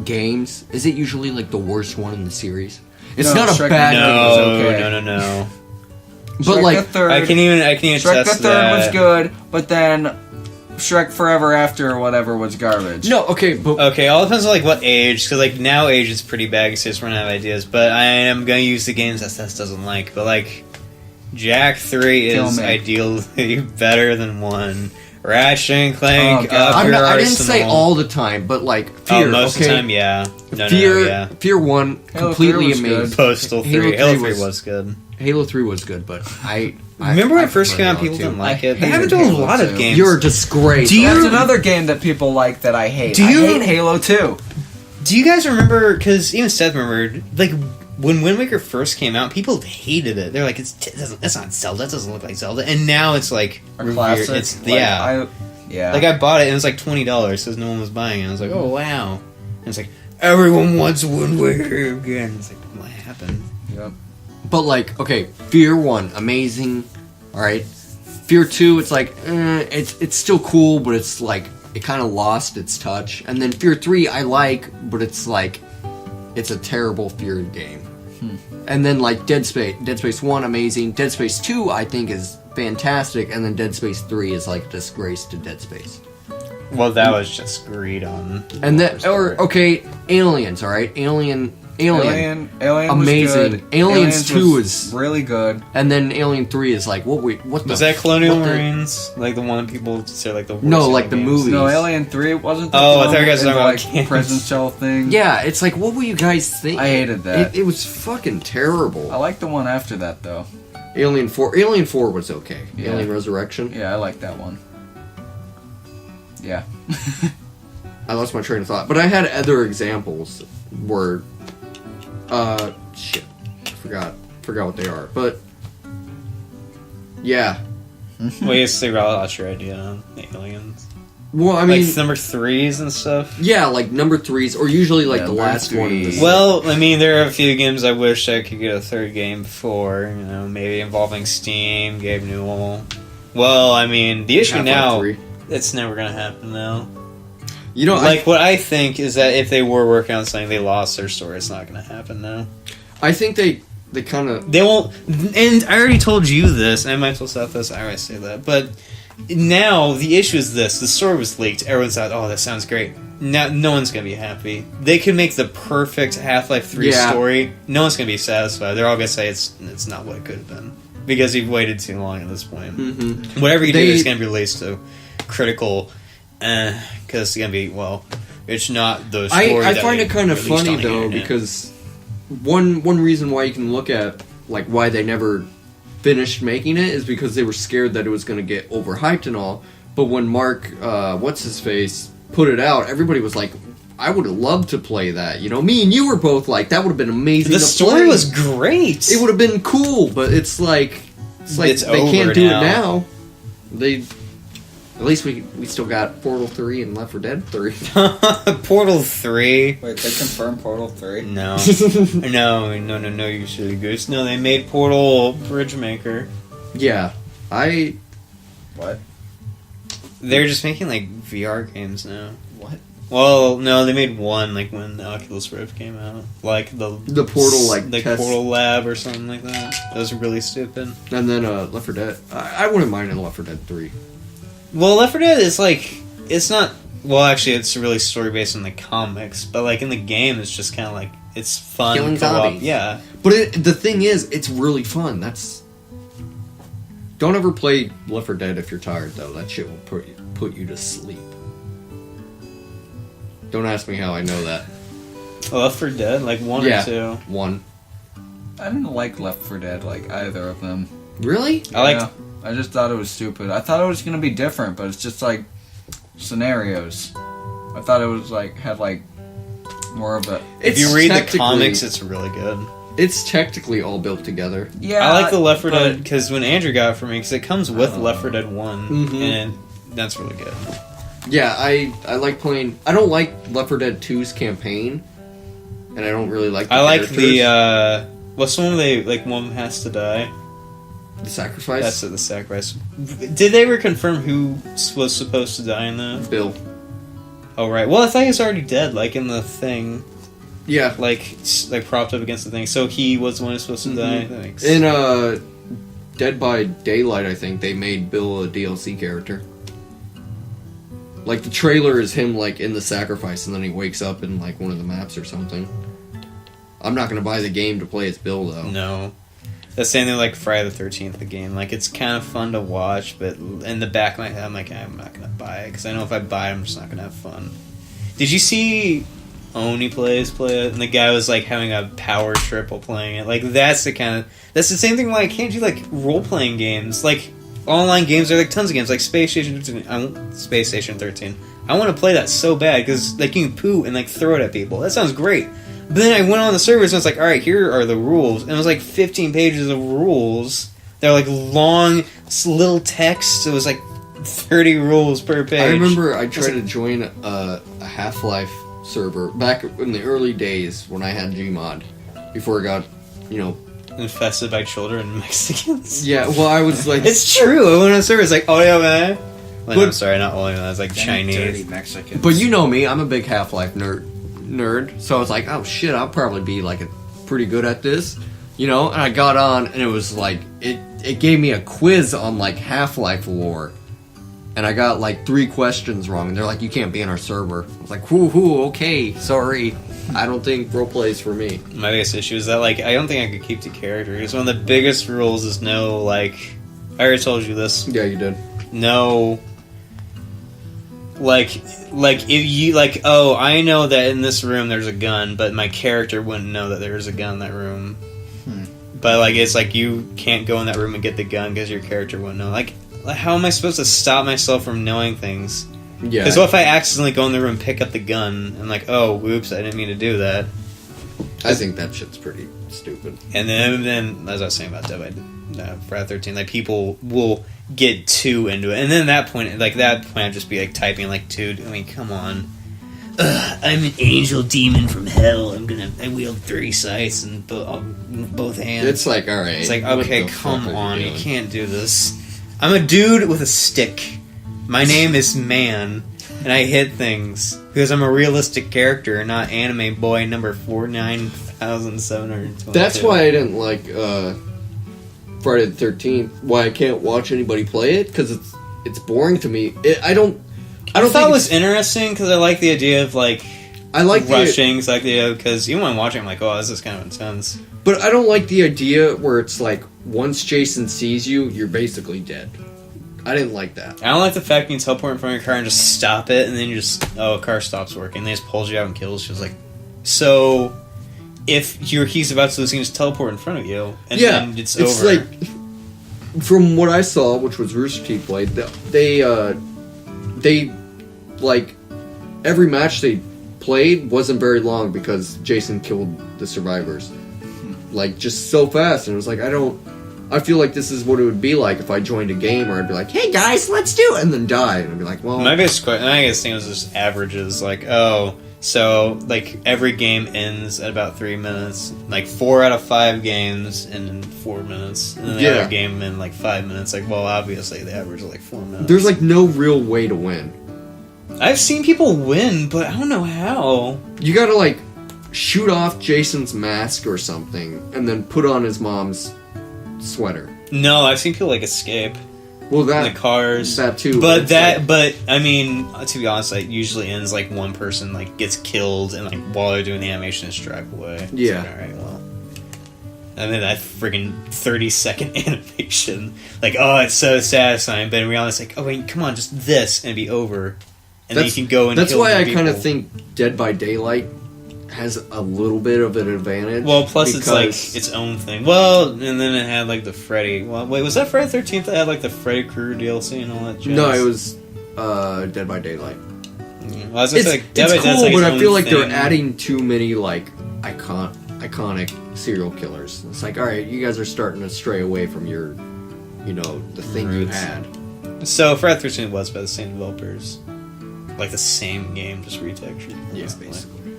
games, is it usually like the worst one in the series? It's No, not a Shrek bad No, okay. no. but Shrek like the third, I can even Shrek test the third that. was good, but then Shrek Forever After or whatever was garbage. no, okay, but Okay, all depends on like what age, because like now age is pretty bad because I just run out of ideas. But I am gonna use the games that Seth doesn't like. But like, Jack 3 Kill is me. ideally better than 1. Ratchet and Clank, Oh, God. up your I didn't say arsenal. all the time, but like Fear, most okay? of the time, yeah. No, Fear, yeah. Fear 1, Halo completely 3 was amazing. good. Postal 3. Halo Halo 3 3 was good. Halo 3 was good, but I Remember when it first prefer came out, Halo people 2. didn't like I it. They hated haven't done a Halo lot 2. of games. You're a disgrace. Do you- That's another game that people like that I hate. Do I you- hate Halo 2. Do you guys remember? Because even Seth remembered, like when Wind Waker first came out, people hated it. They're like, "That's not Zelda. It doesn't look like Zelda." And now it's like A revered. classic. It's Like, yeah. Yeah. Like I bought it and it was like $20 because no one was buying it. I was like, "Oh wow!" And it's like everyone wants Wind Waker again. It's like, what happened? Yep. But like, okay, Fear 1, amazing. Alright. Fear 2, it's like, it's still cool, but it's like, it kind of lost its touch. And then Fear 3, I like, but it's like, it's a terrible Fear game. And then like Dead Space 1, amazing. Dead Space 2, I think, is fantastic. And then Dead Space 3 is like a disgrace to Dead Space. Well, that was just greed on. And then, or, okay, Aliens, alright? Alien. Alien Amazing. was good. Aliens 2 is- really good. And then Alien 3 is like, what the... Was that Colonial what the- Marines? Like the one people say like the worst No, like the games? movie. No, Alien 3 wasn't. Oh, I thought you guys were talking about like games. prison cell thing. Yeah, it's like, what were you guys thinking? I hated that. It was fucking terrible. I like the one after that though. Alien 4 was okay. Yeah. Alien Resurrection. Yeah, I like that one. Yeah. I lost my train of thought. But I had other examples where... shit. I forgot what they are. But... Yeah. Well, you say I lost your idea on aliens. Well, I mean... Like number 3s and stuff. yeah, like number 3s, or usually like Yeah, the number last one. In the 3s. Well, I mean, there are a few games I wish I could get a third game for. You know, maybe involving Steam, Gabe Newell. Well, I mean, the issue Half-Life now, 3. it's never gonna happen now. You know, Like, what I think is that if they were working on something, they lost their story. It's not gonna happen now. I think they kind of... They won't. And I already told you this. I might tell Seth this. I always say that. But now the issue is this: the story was leaked. Everyone thought, "Oh, that sounds great." Now no one's gonna be happy. They could make the perfect Half-Life 3 Yeah. story. No one's gonna be satisfied. They're all gonna say it's not what it could have been because you've waited too long at this point. Mhm. Whatever you do They- is gonna be released to critical, because it's gonna be it's not the story. I that find we it kind of released funny on the though, internet. because one reason why you can look at like why they never finished making it is because they were scared that it was going to get overhyped and all. But when Mark, what's his face, put it out, everybody was like, "I would have loved to play that." You know, me and you were both like, "That would have been amazing." the to story play. was great. It would have been cool, but it's like It's like It's they over can't do now. it now. They at least we still got Portal 3 and Left 4 Dead 3. Portal 3. Wait, they confirmed Portal 3? No. No, you silly goose. No, they made Portal Bridgemaker. Yeah, What? They're just making, like, VR games now. What? Well, no, they made one, like, when the Oculus Rift came out. Like, the Portal, like, the test. Portal Lab or something like that. That was really stupid. And then Left 4 Dead. I wouldn't mind in Left 4 Dead 3. Well, Left 4 Dead is, like, it's not... Well, actually, it's really story-based in the comics, but, like, in the game, it's just kind of, like, it's fun. Killing co-op. zombies. Yeah. But the thing is, it's really fun. Don't ever play Left 4 Dead if you're tired, though. That shit will put you to sleep. Don't ask me how I know that. Left 4 Dead? Like, 1 or 2? 1. I didn't like Left 4 Dead, like, either of them. Really? I I just thought it was stupid. I thought it was gonna be different, but it's just, like, scenarios. I thought it was, like, had, like, more of a... If you read the comics, it's really good. It's technically all built together. Yeah, I like the Left 4 Dead because when Andrew got it for me, because it comes with Left 4 Dead 1, Mhm. and that's really good. Yeah, I like playing... I don't like Left 4 Dead 2's campaign, and I don't really like the I like characters. the, what's the one where they, like, one has to die? The sacrifice? That's the sacrifice. Did they ever confirm who was supposed to die in that? Bill. Oh, right. Well, I thought he was already dead, like, in the thing. Yeah. Like propped up against the thing. So he was the one who's supposed to die? That makes In Dead by Daylight, I think, they made Bill a DLC character. Like, the trailer is him, like, in the sacrifice, and then he wakes up in, like, one of the maps or something. I'm not gonna buy the game to play as Bill, though. No. That's the same thing like Friday the 13th, the game. Like, it's kind of fun to watch, but in the back of my head, I'm like, I'm not going to buy it, because I know if I buy it, I'm just not going to have fun. Did you see Oni play it? And the guy was, like, having a power trip while playing it. Like, that's the same thing why I can't do, like, role-playing games. Like, online games are, like, tons of games, like Space Station 13. I want to play that so bad, because, like, you can poo and, like, throw it at people. That sounds great. But then I went on the servers and it's like, alright, here are the rules. And it was like 15 pages of rules. They're like long, little text. It was like 30 rules per page. I remember I tried to join a Half-Life server back in the early days when I had Gmod. Before it got, infested by children and Mexicans. Yeah, well, I was like... It's true. I went on the server. It's like, oh yeah, man. Well, no, But- I'm sorry, not oh yeah, man. It's like Dirty Chinese. Mexicans. But you know me, I'm a big Half-Life nerd. So I was like, oh shit, I'll probably be like pretty good at this, and I got on and it was like it gave me a quiz on like Half-Life lore, and I got like 3 questions wrong, and they're like, you can't be in our server. I was like, whoo, okay, sorry, I don't think roleplay's for me. My biggest issue is that, like, I don't think I could keep the characters. One of the biggest rules is no, like, I already told you this. Yeah, you did. No, like if you like, oh, I know that in this room there's a gun, but my character wouldn't know that there's a gun in that room. But like, it's like you can't go in that room and get the gun because your character wouldn't know. Like, how am I supposed to stop myself from knowing things? Yeah. Because what if I accidentally go in the room and pick up the gun and like, oh, whoops, I didn't mean to do that. I think that shit's pretty stupid. And then as I was saying about Dead by Friday 13, like, people will get too into it, and then at that point I'd just be like typing like, dude, I mean, come on. I'm an angel demon from hell. I wield 3 scythes and both hands. It's like, alright. It's like, what okay, the come fuck are on, you doing? can't do this. I'm a dude with a stick. My name is Man, and I hit things because I'm a realistic character, not anime boy number 49722. That's why I didn't like Friday the 13th. Why I can't watch anybody play it, because it's boring to me. I thought it was interesting because I like the idea of like I like rushing. It's like the because even when watching, I'm like, oh, this is kind of intense. But I don't like the idea where it's like once Jason sees you, you're basically dead. I didn't like that. I don't like the fact you can teleport in front of your car and just stop it, and then you just a car stops working. They just pulls you out and kills you. It's like, so if he's about to lose, he can just teleport in front of you, and then it's over. Like, from what I saw, which was Rooster Teeth played, they like every match they played wasn't very long because Jason killed the survivors, like just so fast, and it was like I don't I feel like this is what it would be like if I joined a game where I'd be like, hey guys, let's do it, and then die. And I'd be like, well... My biggest thing was just averages. Like, so, like, every game ends at about 3 minutes. Like, 4 out of 5 games end in 4 minutes. And then the other game in, like, 5 minutes. Like, well, obviously, the average is, like, 4 minutes. There's, like, no real way to win. I've seen people win, but I don't know how. You gotta, like, shoot off Jason's mask or something, and then put on his mom's sweater. No, I've seen people, like, escape. Well, that... In the cars. That, too. But I mean, to be honest, it usually ends, like, one person, like, gets killed, and, like, while they're doing the animation, just drive away. Yeah. Like, alright, well... And then that friggin' 30-second animation. Like, oh, it's so satisfying, but in reality, it's like, oh, wait, come on, just this, and it'd be over. And then you can go and That's kill why I people. kind of think Dead by Daylight has a little bit of an advantage. Well, plus it's like its own thing. Well, and then it had like the Freddy. Well, wait, was that Friday 13th that had like the Freddy Krueger DLC and all that jazz? No, it was Dead by Daylight. Yeah. Well, it's It's cool, but I feel like they're adding too many like iconic serial killers. It's like, all right, you guys are starting to stray away from your, the thing you had. So Friday 13th was by the same developers. Like the same game, just retextured. Yeah, basically.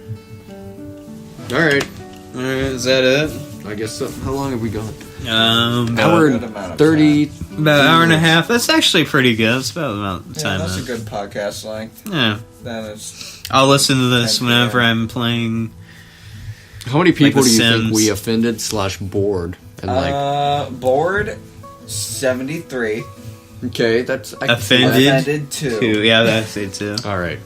Alright. Is that it? I guess so. How long have we gone? Hour and 30. About an hour and a half. That's actually pretty good. It's about the time. That's a good podcast length. Yeah. That is. I'll listen to this whenever I'm playing. How many people like do you Sims. think we offended / bored? And bored 73. Okay, that's... Offended 2. Yeah, that's it too. Alright.